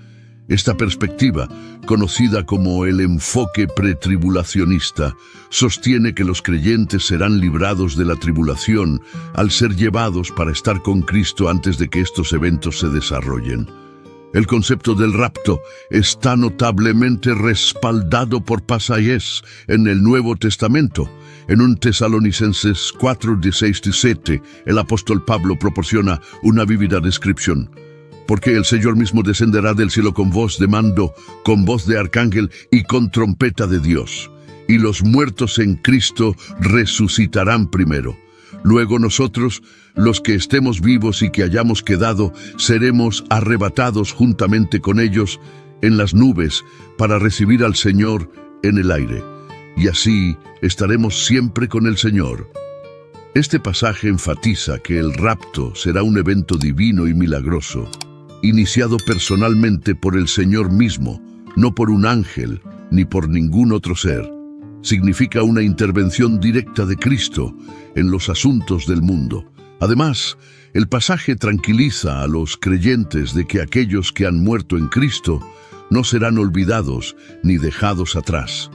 Esta perspectiva, conocida como el enfoque pretribulacionista, sostiene que los creyentes serán librados de la tribulación al ser llevados para estar con Cristo antes de que estos eventos se desarrollen. El concepto del rapto está notablemente respaldado por pasajes en el Nuevo Testamento. En 1 Tesalonicenses 4, 16-17, el apóstol Pablo proporciona una vívida descripción. Porque el Señor mismo descenderá del cielo con voz de mando, con voz de arcángel y con trompeta de Dios. Y los muertos en Cristo resucitarán primero. Luego nosotros, los que estemos vivos y que hayamos quedado, seremos arrebatados juntamente con ellos en las nubes para recibir al Señor en el aire. Y así estaremos siempre con el Señor. Este pasaje enfatiza que el rapto será un evento divino y milagroso, iniciado personalmente por el Señor mismo, no por un ángel ni por ningún otro ser. Significa una intervención directa de Cristo en los asuntos del mundo. Además, el pasaje tranquiliza a los creyentes de que aquellos que han muerto en Cristo no serán olvidados ni dejados atrás.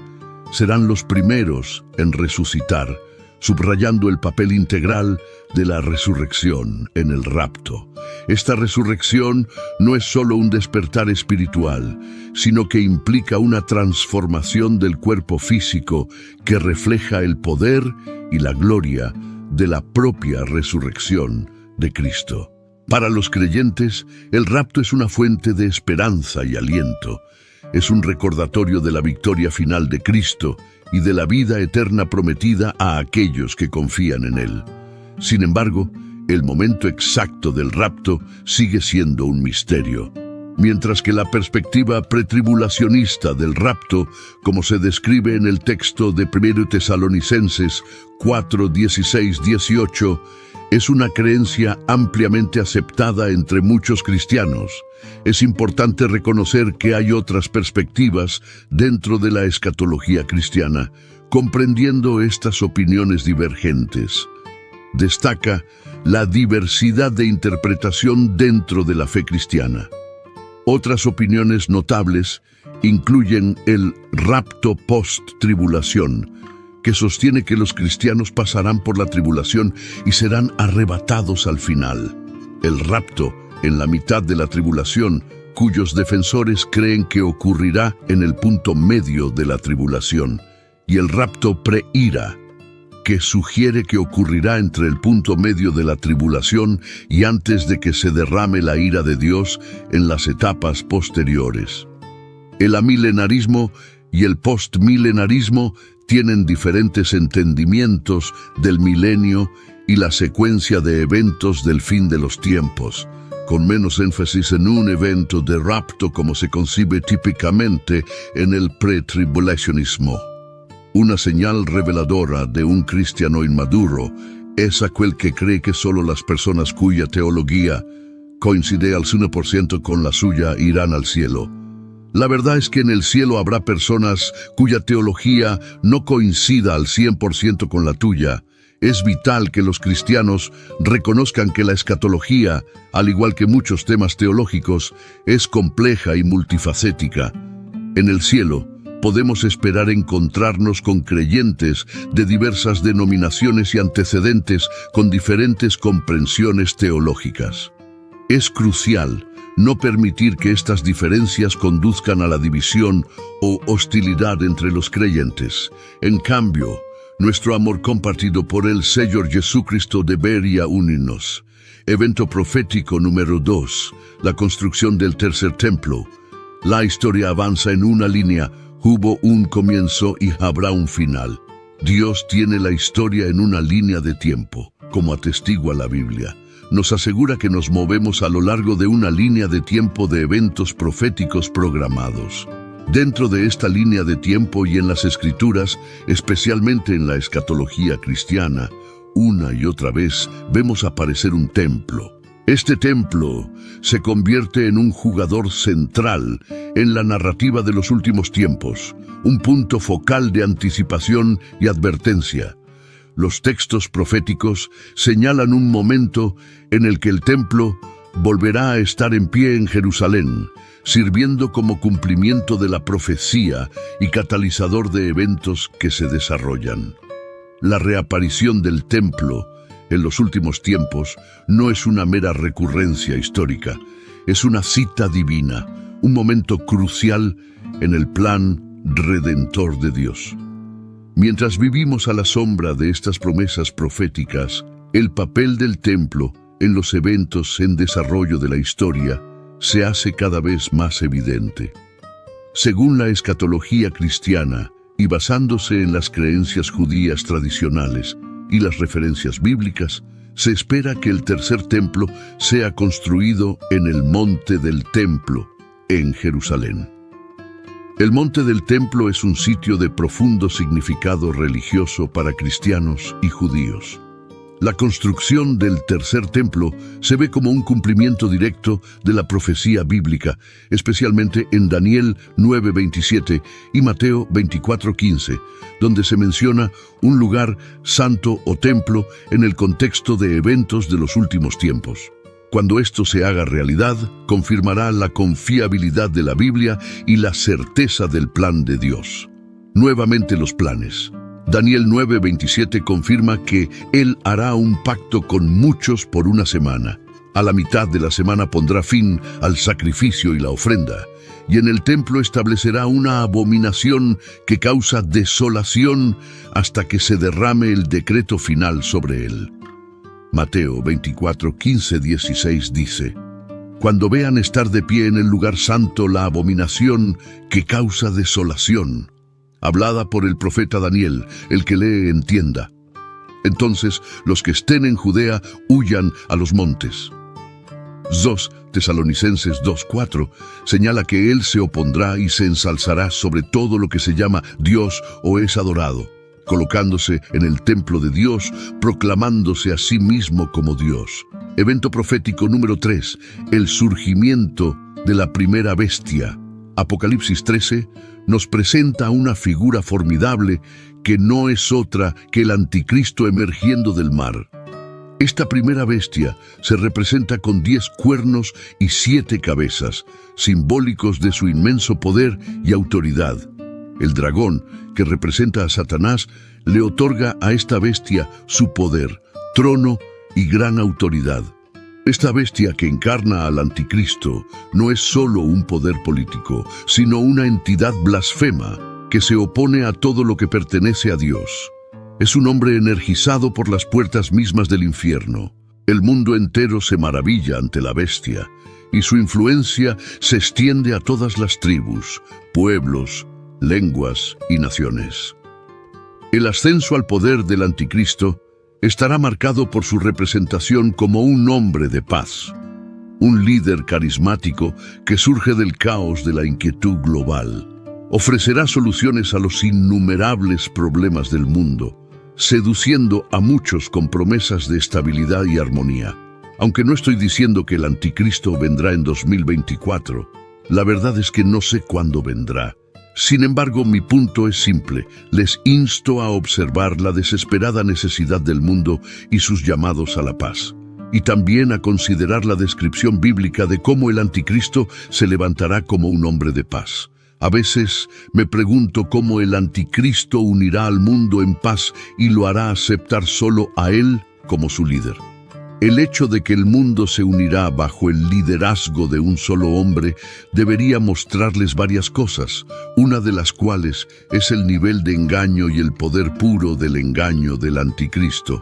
Serán los primeros en resucitar, subrayando el papel integral de la resurrección en el rapto. Esta resurrección no es solo un despertar espiritual, sino que implica una transformación del cuerpo físico que refleja el poder y la gloria de la propia resurrección de Cristo. Para los creyentes, el rapto es una fuente de esperanza y aliento. Es un recordatorio de la victoria final de Cristo y de la vida eterna prometida a aquellos que confían en Él. Sin embargo, el momento exacto del rapto sigue siendo un misterio. Mientras que la perspectiva pretribulacionista del rapto, como se describe en el texto de 1 Tesalonicenses 4, 16, 18, es una creencia ampliamente aceptada entre muchos cristianos. Es importante reconocer que hay otras perspectivas dentro de la escatología cristiana, comprendiendo estas opiniones divergentes. Destaca la diversidad de interpretación dentro de la fe cristiana. Otras opiniones notables incluyen el rapto post-tribulación, que sostiene que los cristianos pasarán por la tribulación y serán arrebatados al final. El rapto en la mitad de la tribulación, cuyos defensores creen que ocurrirá en el punto medio de la tribulación, y el rapto pre-ira, que sugiere que ocurrirá entre el punto medio de la tribulación y antes de que se derrame la ira de Dios en las etapas posteriores. El amilenarismo y el postmilenarismo tienen diferentes entendimientos del milenio y la secuencia de eventos del fin de los tiempos, con menos énfasis en un evento de rapto como se concibe típicamente en el pretribulacionismo. Una señal reveladora de un cristiano inmaduro es aquel que cree que solo las personas cuya teología coincide al 1% con la suya irán al cielo. La verdad es que en el cielo habrá personas cuya teología no coincida al 100% con la tuya. Es vital que los cristianos reconozcan que la escatología, al igual que muchos temas teológicos, es compleja y multifacética. En el cielo, podemos esperar encontrarnos con creyentes de diversas denominaciones y antecedentes con diferentes comprensiones teológicas. Es crucial no permitir que estas diferencias conduzcan a la división o hostilidad entre los creyentes. En cambio, nuestro amor compartido por el Señor Jesucristo debería unirnos. Evento profético número 2, la construcción del tercer templo. La historia avanza en una línea. Hubo un comienzo y habrá un final. Dios tiene la historia en una línea de tiempo, como atestigua la Biblia. Nos asegura que nos movemos a lo largo de una línea de tiempo de eventos proféticos programados. Dentro de esta línea de tiempo y en las Escrituras, especialmente en la escatología cristiana, una y otra vez vemos aparecer un templo. Este templo se convierte en un jugador central en la narrativa de los últimos tiempos, un punto focal de anticipación y advertencia. Los textos proféticos señalan un momento en el que el templo volverá a estar en pie en Jerusalén, sirviendo como cumplimiento de la profecía y catalizador de eventos que se desarrollan. La reaparición del templo en los últimos tiempos no es una mera recurrencia histórica, es una cita divina, un momento crucial en el plan redentor de Dios. Mientras vivimos a la sombra de estas promesas proféticas, el papel del templo en los eventos en desarrollo de la historia se hace cada vez más evidente. Según la escatología cristiana y basándose en las creencias judías tradicionales y las referencias bíblicas, se espera que el tercer templo sea construido en el Monte del Templo, en Jerusalén. El Monte del Templo es un sitio de profundo significado religioso para cristianos y judíos. La construcción del tercer templo se ve como un cumplimiento directo de la profecía bíblica, especialmente en Daniel 9:27 y Mateo 24:15, donde se menciona un lugar santo o templo en el contexto de eventos de los últimos tiempos. Cuando esto se haga realidad, confirmará la confiabilidad de la Biblia y la certeza del plan de Dios. Nuevamente los planes. Daniel 9:27 confirma que Él hará un pacto con muchos por una semana. A la mitad de la semana pondrá fin al sacrificio y la ofrenda, y en el templo establecerá una abominación que causa desolación hasta que se derrame el decreto final sobre él. Mateo 24:15-16 dice: Cuando vean estar de pie en el lugar santo la abominación que causa desolación, hablada por el profeta Daniel, el que lee entienda. Entonces los que estén en Judea huyan a los montes. 2 Tesalonicenses 2:4 señala que Él se opondrá y se ensalzará sobre todo lo que se llama Dios o es adorado, colocándose en el templo de Dios, proclamándose a sí mismo como Dios. Evento profético número 3, el surgimiento de la primera bestia. Apocalipsis 13 nos presenta una figura formidable que no es otra que el anticristo emergiendo del mar. Esta primera bestia se representa con 10 cuernos y 7 cabezas, simbólicos de su inmenso poder y autoridad. El dragón, que representa a Satanás, le otorga a esta bestia su poder, trono y gran autoridad. Esta bestia que encarna al anticristo no es solo un poder político, sino una entidad blasfema que se opone a todo lo que pertenece a Dios. Es un hombre energizado por las puertas mismas del infierno. El mundo entero se maravilla ante la bestia, y su influencia se extiende a todas las tribus, pueblos, lenguas y naciones. El ascenso al poder del anticristo estará marcado por su representación como un hombre de paz, un líder carismático que surge del caos de la inquietud global. Ofrecerá soluciones a los innumerables problemas del mundo, seduciendo a muchos con promesas de estabilidad y armonía. Aunque no estoy diciendo que el anticristo vendrá en 2024, la verdad es que no sé cuándo vendrá. Sin embargo, mi punto es simple. Les insto a observar la desesperada necesidad del mundo y sus llamados a la paz. Y también a considerar la descripción bíblica de cómo el anticristo se levantará como un hombre de paz. A veces me pregunto cómo el anticristo unirá al mundo en paz y lo hará aceptar solo a él como su líder. El hecho de que el mundo se unirá bajo el liderazgo de un solo hombre debería mostrarles varias cosas, una de las cuales es el nivel de engaño y el poder puro del engaño del anticristo.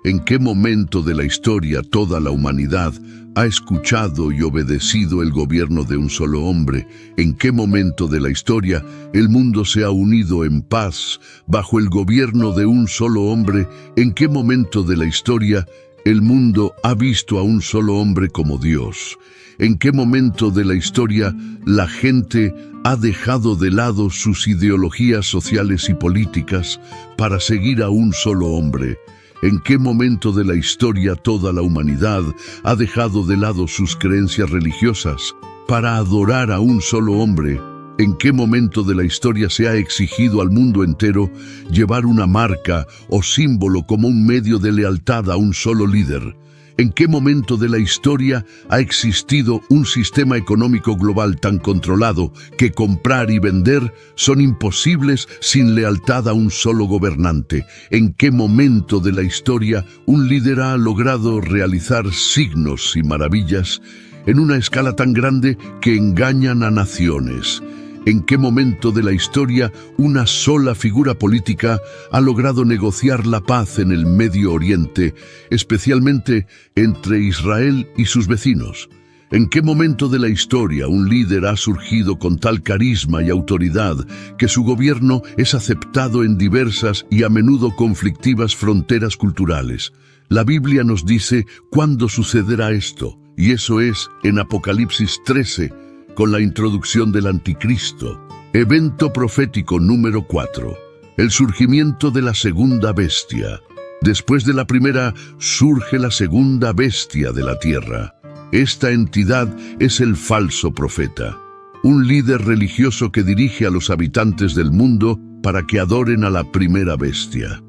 ¿En qué momento de la historia toda la humanidad ha escuchado y obedecido el gobierno de un solo hombre? ¿En qué momento de la historia el mundo se ha unido en paz bajo el gobierno de un solo hombre? ¿En qué momento de la historia el mundo ha visto a un solo hombre como Dios? ¿En qué momento de la historia la gente ha dejado de lado sus ideologías sociales y políticas para seguir a un solo hombre? ¿En qué momento de la historia toda la humanidad ha dejado de lado sus creencias religiosas para adorar a un solo hombre? ¿En qué momento de la historia se ha exigido al mundo entero llevar una marca o símbolo como un medio de lealtad a un solo líder? ¿En qué momento de la historia ha existido un sistema económico global tan controlado que comprar y vender son imposibles sin lealtad a un solo gobernante? ¿En qué momento de la historia un líder ha logrado realizar signos y maravillas en una escala tan grande que engañan a naciones. ¿En qué momento de la historia una sola figura política ha logrado negociar la paz en el Medio Oriente, especialmente entre Israel y sus vecinos? ¿En qué momento de la historia un líder ha surgido con tal carisma y autoridad que su gobierno es aceptado en diversas y a menudo conflictivas fronteras culturales? La Biblia nos dice cuándo sucederá esto, y eso es en Apocalipsis 13, con la introducción del Anticristo. Evento profético número 4. El surgimiento de la segunda bestia. Después de la primera, surge la segunda bestia de la tierra. Esta entidad es el falso profeta, un líder religioso que dirige a los habitantes del mundo para que adoren a la primera bestia.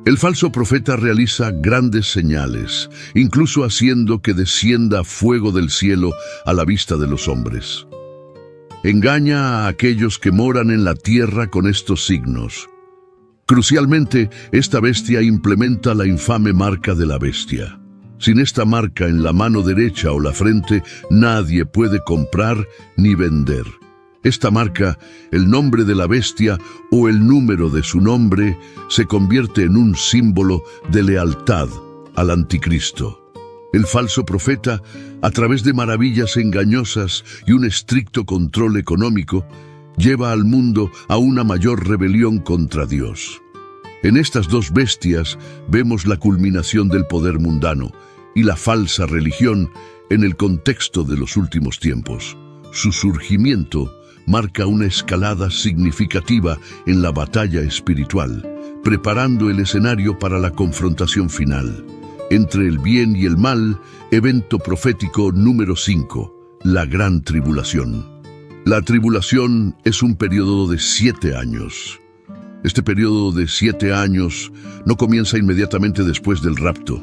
El falso profeta realiza grandes señales, incluso haciendo que descienda fuego del cielo a la vista de los hombres. Engaña a aquellos que moran en la tierra con estos signos. Crucialmente, esta bestia implementa la infame marca de la bestia. Sin esta marca en la mano derecha o la frente, nadie puede comprar ni vender. Esta marca, el nombre de la bestia o el número de su nombre, se convierte en un símbolo de lealtad al Anticristo. El falso profeta, a través de maravillas engañosas y un estricto control económico, lleva al mundo a una mayor rebelión contra Dios. En estas dos bestias vemos la culminación del poder mundano y la falsa religión en el contexto de los últimos tiempos. Su surgimiento marca una escalada significativa en la batalla espiritual, preparando el escenario para la confrontación final. Entre el bien y el mal, evento profético número 5, la Gran Tribulación. La tribulación es un periodo de 7 años. Este periodo de 7 años no comienza inmediatamente después del rapto,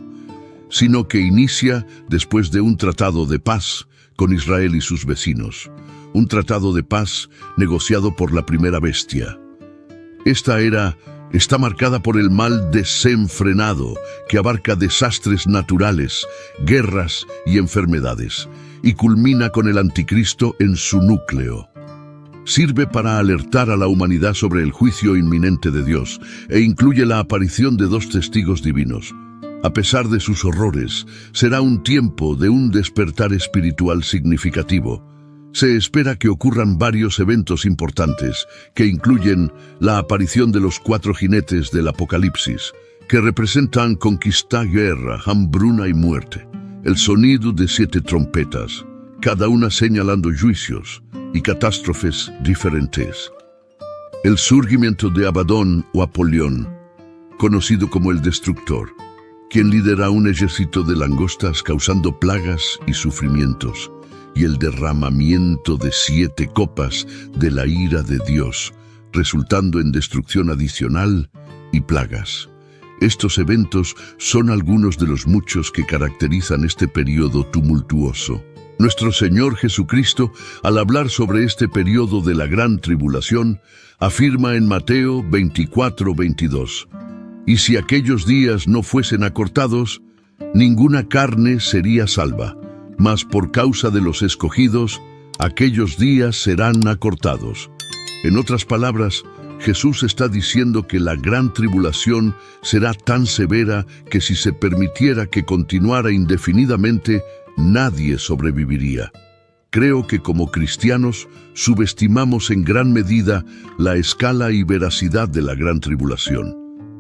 sino que inicia después de un tratado de paz con Israel y sus vecinos. Un tratado de paz negociado por la primera bestia. Esta era está marcada por el mal desenfrenado que abarca desastres naturales, guerras y enfermedades, y culmina con el Anticristo en su núcleo. Sirve para alertar a la humanidad sobre el juicio inminente de Dios e incluye la aparición de 2 testigos divinos. A pesar de sus horrores, será un tiempo de un despertar espiritual significativo. Se espera que ocurran varios eventos importantes, que incluyen la aparición de los 4 jinetes del Apocalipsis, que representan conquista, guerra, hambruna y muerte, el sonido de 7 trompetas, cada una señalando juicios y catástrofes diferentes. El surgimiento de Abadón o Apolión, conocido como el Destructor, quien lidera un ejército de langostas causando plagas y sufrimientos, y el derramamiento de 7 copas de la ira de Dios, resultando en destrucción adicional y plagas. Estos eventos son algunos de los muchos que caracterizan este periodo tumultuoso. Nuestro Señor Jesucristo, al hablar sobre este periodo de la gran tribulación, afirma en Mateo 24:22, «Y si aquellos días no fuesen acortados, ninguna carne sería salva, mas por causa de los escogidos, aquellos días serán acortados». En otras palabras, Jesús está diciendo que la gran tribulación será tan severa que si se permitiera que continuara indefinidamente, nadie sobreviviría. Creo que como cristianos subestimamos en gran medida la escala y veracidad de la gran tribulación.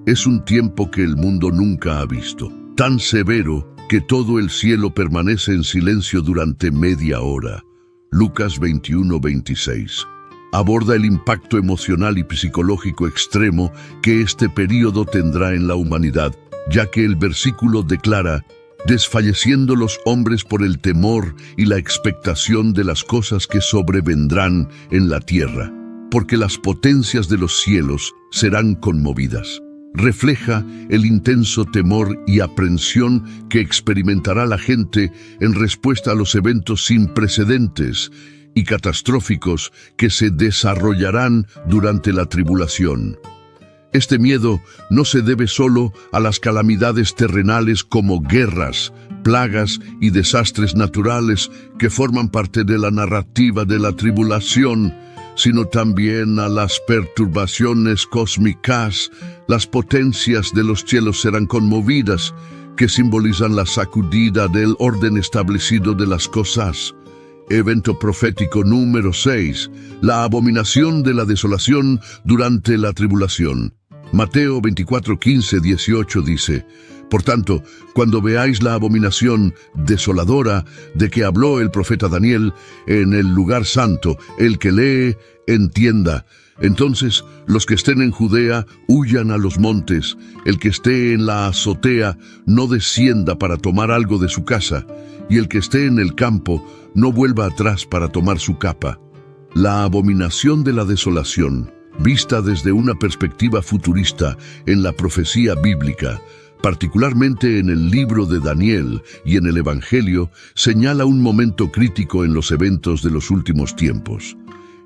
Es un tiempo que el mundo nunca ha visto, tan severo que todo el cielo permanece en silencio durante media hora. Lucas 21:26. Aborda el impacto emocional y psicológico extremo que este período tendrá en la humanidad, ya que el versículo declara: «Desfalleciendo los hombres por el temor y la expectación de las cosas que sobrevendrán en la tierra, porque las potencias de los cielos serán conmovidas». Refleja el intenso temor y aprensión que experimentará la gente en respuesta a los eventos sin precedentes y catastróficos que se desarrollarán durante la tribulación. Este miedo no se debe solo a las calamidades terrenales como guerras, plagas y desastres naturales que forman parte de la narrativa de la tribulación, sino también a las perturbaciones cósmicas. Las potencias de los cielos serán conmovidas, que simbolizan la sacudida del orden establecido de las cosas. Evento profético número 6. La abominación de la desolación durante la tribulación. Mateo 24, 15, 18 dice: Por tanto, cuando veáis la abominación desoladora de que habló el profeta Daniel en el lugar santo, el que lee, entienda. Entonces, los que estén en Judea, huyan a los montes. El que esté en la azotea, no descienda para tomar algo de su casa. Y el que esté en el campo, no vuelva atrás para tomar su capa. La abominación de la desolación, vista desde una perspectiva futurista en la profecía bíblica, particularmente en el libro de Daniel y en el Evangelio, señala un momento crítico en los eventos de los últimos tiempos.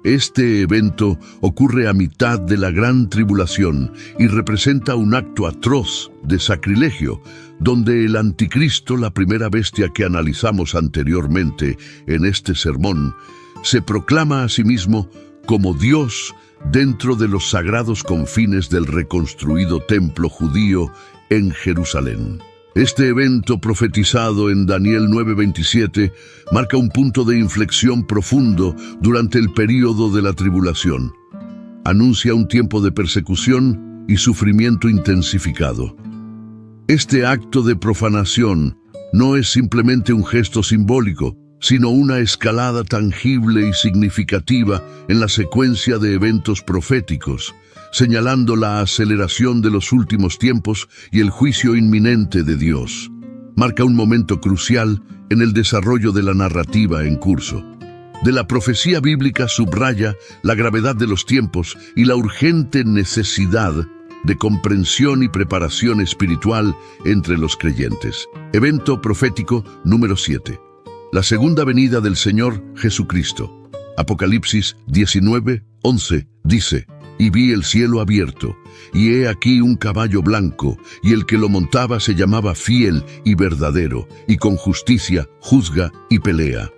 Este evento ocurre a mitad de la gran tribulación y representa un acto atroz de sacrilegio, donde el anticristo, la primera bestia que analizamos anteriormente en este sermón, se proclama a sí mismo como Dios dentro de los sagrados confines del reconstruido templo judío en Jerusalén. Este evento profetizado en Daniel 9:27 marca un punto de inflexión profundo durante el período de la tribulación. Anuncia un tiempo de persecución y sufrimiento intensificado. Este acto de profanación no es simplemente un gesto simbólico, sino una escalada tangible y significativa en la secuencia de eventos proféticos, señalando la aceleración de los últimos tiempos y el juicio inminente de Dios. Marca un momento crucial en el desarrollo de la narrativa en curso. De la profecía bíblica subraya la gravedad de los tiempos y la urgente necesidad de comprensión y preparación espiritual entre los creyentes. Evento profético número 7. La segunda venida del Señor Jesucristo. Apocalipsis 19:11 dice: Y vi el cielo abierto, y he aquí un caballo blanco, y el que lo montaba se llamaba Fiel y Verdadero, y con justicia juzga y pelea.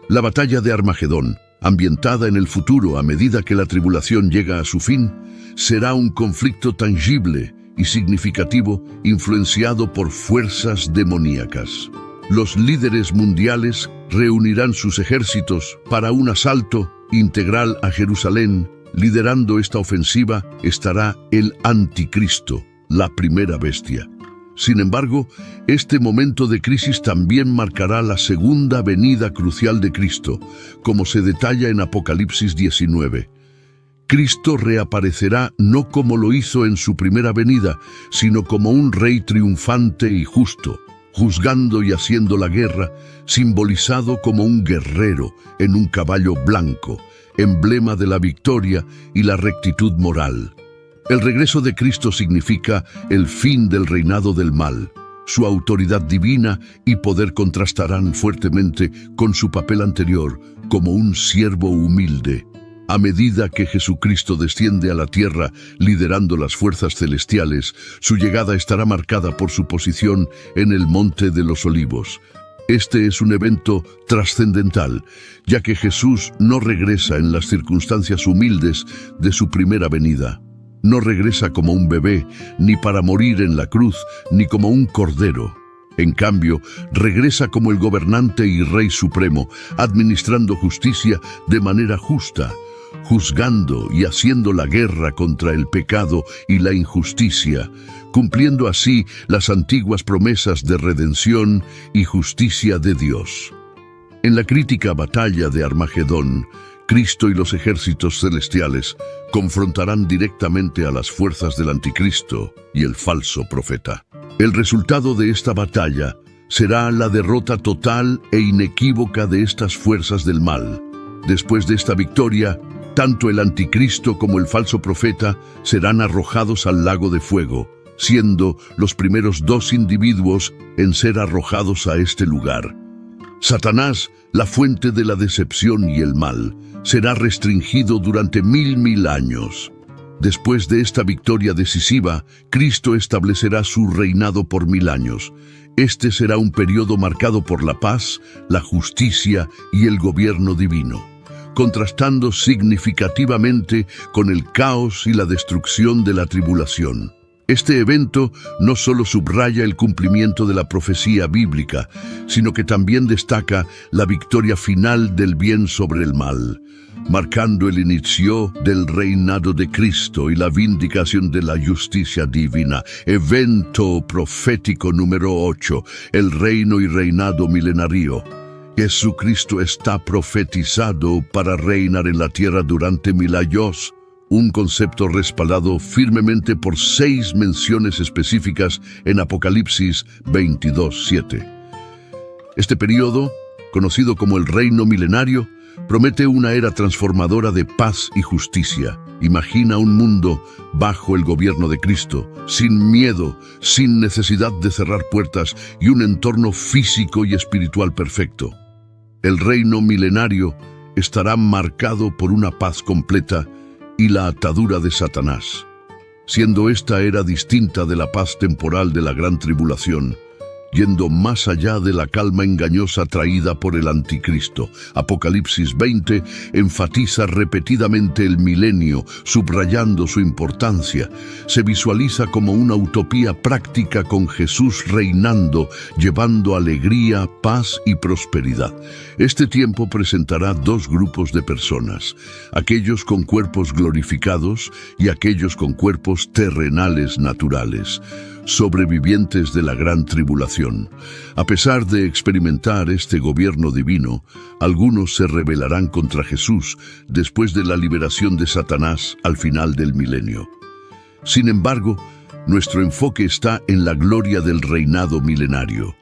La batalla de Armagedón, ambientada en el futuro a medida que la tribulación llega a su fin, será un conflicto tangible y significativo influenciado por fuerzas demoníacas. Los líderes mundiales reunirán sus ejércitos para un asalto integral a Jerusalén. Liderando esta ofensiva estará el anticristo, la primera bestia. Sin embargo, este momento de crisis también marcará la segunda venida crucial de Cristo, como se detalla en Apocalipsis 19. Cristo reaparecerá no como lo hizo en su primera venida, sino como un rey triunfante y justo, juzgando y haciendo la guerra, simbolizado como un guerrero en un caballo blanco, emblema de la victoria y la rectitud moral. El regreso de Cristo significa el fin del reinado del mal. Su autoridad divina y poder contrastarán fuertemente con su papel anterior como un siervo humilde. A medida que Jesucristo desciende a la tierra liderando las fuerzas celestiales, su llegada estará marcada por su posición en el Monte de los Olivos. Este es un evento trascendental, ya que Jesús no regresa en las circunstancias humildes de su primera venida. No regresa como un bebé, ni para morir en la cruz, ni como un cordero. En cambio, regresa como el gobernante y Rey Supremo, administrando justicia de manera justa, juzgando y haciendo la guerra contra el pecado y la injusticia, cumpliendo así las antiguas promesas de redención y justicia de Dios. En la crítica batalla de Armagedón, Cristo y los ejércitos celestiales confrontarán directamente a las fuerzas del anticristo y el falso profeta. El resultado de esta batalla será la derrota total e inequívoca de estas fuerzas del mal. Después de esta victoria, tanto el anticristo como el falso profeta serán arrojados al lago de fuego, siendo los primeros dos individuos en ser arrojados a este lugar. Satanás, la fuente de la decepción y el mal, será restringido durante 1000 años. Después de esta victoria decisiva, Cristo establecerá su reinado por 1000 años. Este será un periodo marcado por la paz, la justicia y el gobierno divino, contrastando significativamente con el caos y la destrucción de la tribulación. Este evento no solo subraya el cumplimiento de la profecía bíblica, sino que también destaca la victoria final del bien sobre el mal, marcando el inicio del reinado de Cristo y la vindicación de la justicia divina. Evento profético número 8, el reino y reinado milenario. Jesucristo está profetizado para reinar en la tierra durante 1000 años, un concepto respaldado firmemente por 6 menciones específicas en Apocalipsis 22:7. Este periodo, conocido como el reino milenario, promete una era transformadora de paz y justicia. Imagina un mundo bajo el gobierno de Cristo, sin miedo, sin necesidad de cerrar puertas y un entorno físico y espiritual perfecto. El reino milenario estará marcado por una paz completa y la atadura de Satanás, siendo esta era distinta de la paz temporal de la gran tribulación, yendo más allá de la calma engañosa traída por el anticristo. Apocalipsis 20 enfatiza repetidamente el milenio, subrayando su importancia. Se visualiza como una utopía práctica con Jesús reinando, llevando alegría, paz y prosperidad. Este tiempo presentará 2 grupos de personas, aquellos con cuerpos glorificados y aquellos con cuerpos terrenales naturales, sobrevivientes de la gran tribulación. A pesar de experimentar este gobierno divino, algunos se rebelarán contra Jesús después de la liberación de Satanás al final del milenio. Sin embargo, nuestro enfoque está en la gloria del reinado milenario.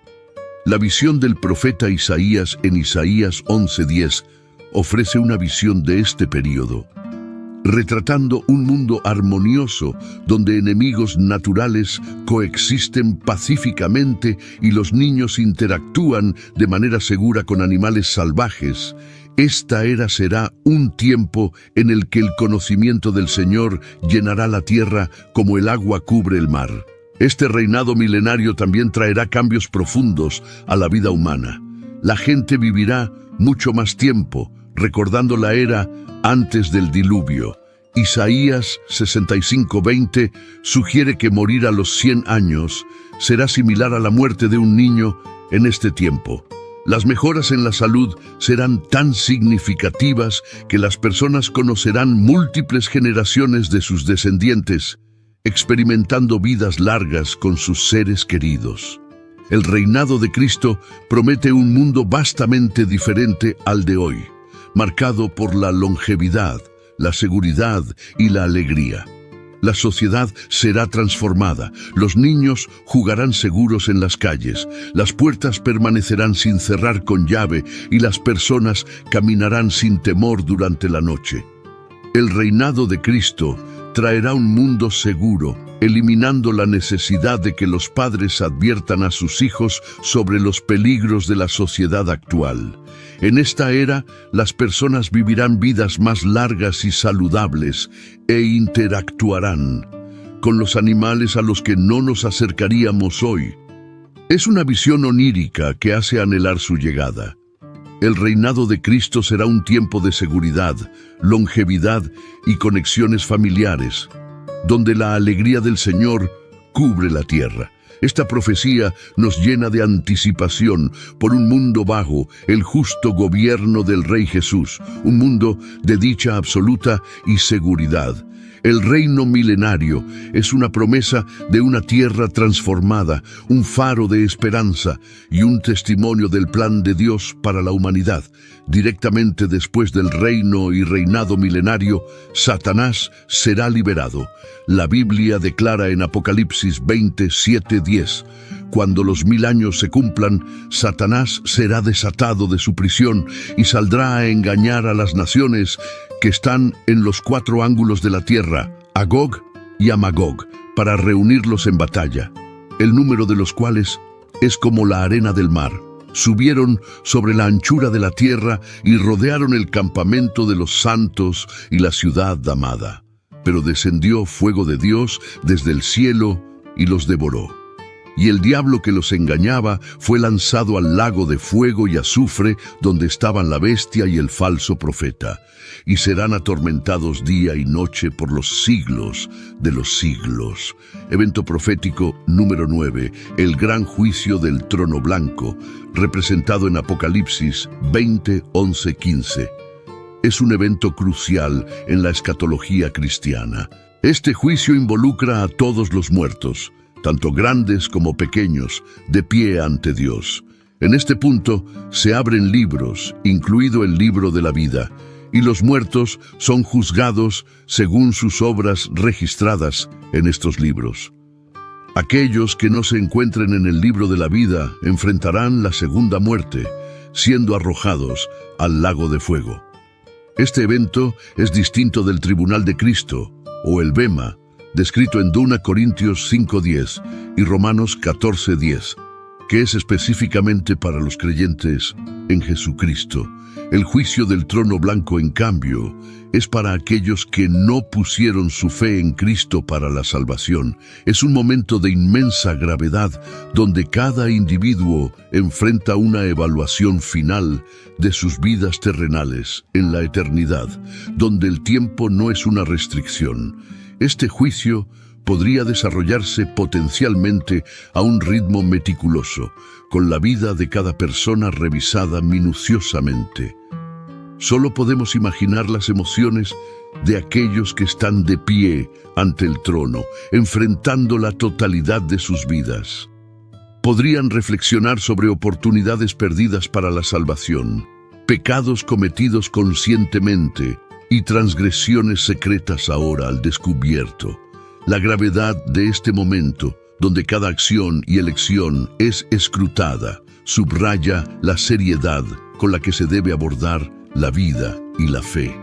La visión del profeta Isaías en Isaías 11:10 ofrece una visión de este período, retratando un mundo armonioso donde enemigos naturales coexisten pacíficamente y los niños interactúan de manera segura con animales salvajes. Esta era será un tiempo en el que el conocimiento del Señor llenará la tierra como el agua cubre el mar. Este reinado milenario también traerá cambios profundos a la vida humana. La gente vivirá mucho más tiempo, recordando la era antes del diluvio. Isaías 65:20 sugiere que morir a los 100 años será similar a la muerte de un niño en este tiempo. Las mejoras en la salud serán tan significativas que las personas conocerán múltiples generaciones de sus descendientes, experimentando vidas largas con sus seres queridos. El reinado de Cristo promete un mundo vastamente diferente al de hoy, marcado por la longevidad, la seguridad y la alegría. La sociedad será transformada, los niños jugarán seguros en las calles, las puertas permanecerán sin cerrar con llave y las personas caminarán sin temor durante la noche. El reinado de Cristo traerá un mundo seguro, eliminando la necesidad de que los padres adviertan a sus hijos sobre los peligros de la sociedad actual. En esta era, las personas vivirán vidas más largas y saludables e interactuarán con los animales a los que no nos acercaríamos hoy. Es una visión onírica que hace anhelar su llegada. El reinado de Cristo será un tiempo de seguridad, longevidad y conexiones familiares, donde la alegría del Señor cubre la tierra. Esta profecía nos llena de anticipación por un mundo bajo el justo gobierno del Rey Jesús, un mundo de dicha absoluta y seguridad. El reino milenario es una promesa de una tierra transformada, un faro de esperanza y un testimonio del plan de Dios para la humanidad. Directamente después del reino y reinado milenario, Satanás será liberado. La Biblia declara en Apocalipsis 27:10, cuando los 1000 años se cumplan, Satanás será desatado de su prisión y saldrá a engañar a las naciones que están en los 4 ángulos de la tierra, a Gog y a Magog, para reunirlos en batalla, el número de los cuales es como la arena del mar. Subieron sobre la anchura de la tierra y rodearon el campamento de los santos y la ciudad amada. pero descendió fuego de Dios desde el cielo y los devoró. Y el diablo que los engañaba fue lanzado al lago de fuego y azufre, donde estaban la bestia y el falso profeta, y serán atormentados día y noche por los siglos de los siglos. Evento profético número 9, el gran juicio del trono blanco, representado en Apocalipsis 20, 11, 15. Es un evento crucial en la escatología cristiana. Este juicio involucra a todos los muertos, tanto grandes como pequeños, de pie ante Dios. En este punto se abren libros, incluido el libro de la vida, y los muertos son juzgados según sus obras registradas en estos libros. Aquellos que no se encuentren en el libro de la vida enfrentarán la segunda muerte, siendo arrojados al lago de fuego. Este evento es distinto del tribunal de Cristo, o el Bema, descrito en 2 Corintios 5:10 y Romanos 14:10, que es específicamente para los creyentes en Jesucristo. El juicio del trono blanco, en cambio, es para aquellos que no pusieron su fe en Cristo para la salvación. Es un momento de inmensa gravedad, donde cada individuo enfrenta una evaluación final de sus vidas terrenales en la eternidad, donde el tiempo no es una restricción. Este juicio podría desarrollarse potencialmente a un ritmo meticuloso, con la vida de cada persona revisada minuciosamente. Solo podemos imaginar las emociones de aquellos que están de pie ante el trono, enfrentando la totalidad de sus vidas. Podrían reflexionar sobre oportunidades perdidas para la salvación, pecados cometidos conscientemente y transgresiones secretas ahora al descubierto. La gravedad de este momento, donde cada acción y elección es escrutada, subraya la seriedad con la que se debe abordar la vida y la fe.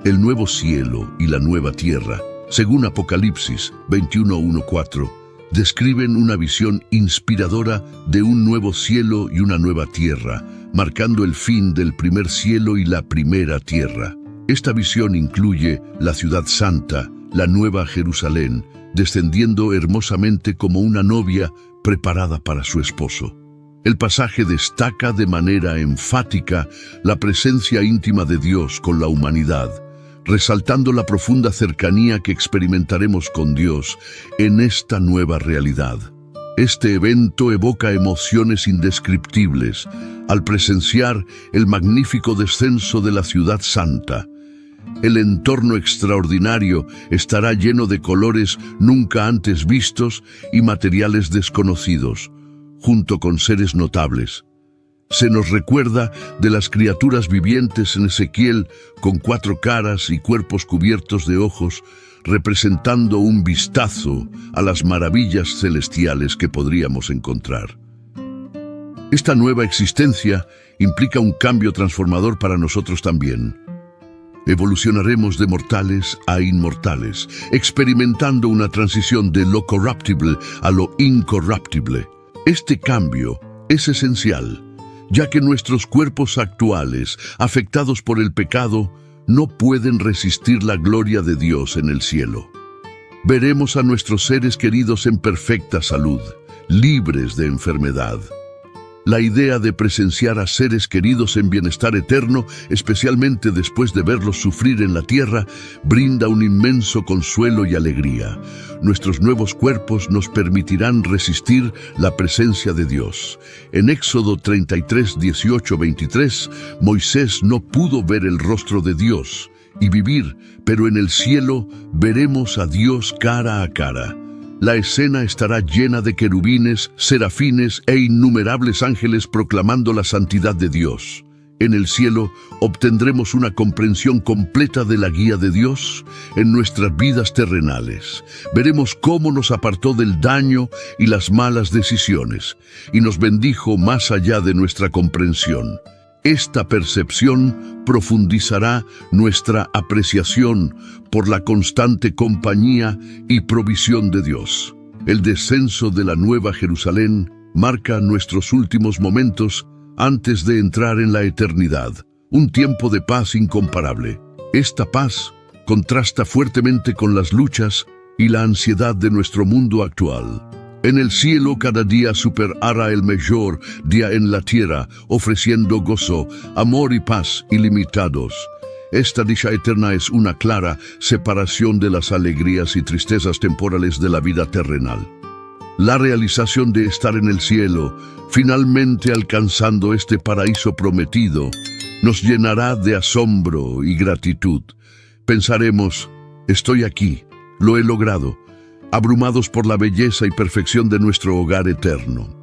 El nuevo cielo y la nueva tierra, según Apocalipsis 21:1-4, describen una visión inspiradora de un nuevo cielo y una nueva tierra, marcando el fin del primer cielo y la primera tierra. Esta visión incluye la ciudad santa, la nueva Jerusalén, descendiendo hermosamente como una novia preparada para su esposo. El pasaje destaca de manera enfática la presencia íntima de Dios con la humanidad, resaltando la profunda cercanía que experimentaremos con Dios en esta nueva realidad. Este evento evoca emociones indescriptibles al presenciar el magnífico descenso de la ciudad santa. El entorno extraordinario estará lleno de colores nunca antes vistos y materiales desconocidos, junto con seres notables. Se nos recuerda de las criaturas vivientes en Ezequiel con 4 caras y cuerpos cubiertos de ojos, representando un vistazo a las maravillas celestiales que podríamos encontrar. Esta nueva existencia implica un cambio transformador para nosotros también. Evolucionaremos de mortales a inmortales, experimentando una transición de lo corruptible a lo incorruptible. Este cambio es esencial, ya que nuestros cuerpos actuales, afectados por el pecado, no pueden resistir la gloria de Dios en el cielo. Veremos a nuestros seres queridos en perfecta salud, libres de enfermedad. La idea de presenciar a seres queridos en bienestar eterno, especialmente después de verlos sufrir en la tierra, brinda un inmenso consuelo y alegría. Nuestros nuevos cuerpos nos permitirán resistir la presencia de Dios. En Éxodo 33, 18, 23, Moisés no pudo ver el rostro de Dios y vivir, pero en el cielo veremos a Dios cara a cara. La escena estará llena de querubines, serafines e innumerables ángeles proclamando la santidad de Dios. En el cielo obtendremos una comprensión completa de la guía de Dios en nuestras vidas terrenales. Veremos cómo nos apartó del daño y las malas decisiones y nos bendijo más allá de nuestra comprensión. Esta percepción profundizará nuestra apreciación por la constante compañía y provisión de Dios. El descenso de la Nueva Jerusalén marca nuestros últimos momentos antes de entrar en la eternidad, un tiempo de paz incomparable. Esta paz contrasta fuertemente con las luchas y la ansiedad de nuestro mundo actual. En el cielo cada día superará el mejor día en la tierra, ofreciendo gozo, amor y paz ilimitados. Esta dicha eterna es una clara separación de las alegrías y tristezas temporales de la vida terrenal. La realización de estar en el cielo, finalmente alcanzando este paraíso prometido, nos llenará de asombro y gratitud. Pensaremos, estoy aquí, lo he logrado, abrumados por la belleza y perfección de nuestro hogar eterno.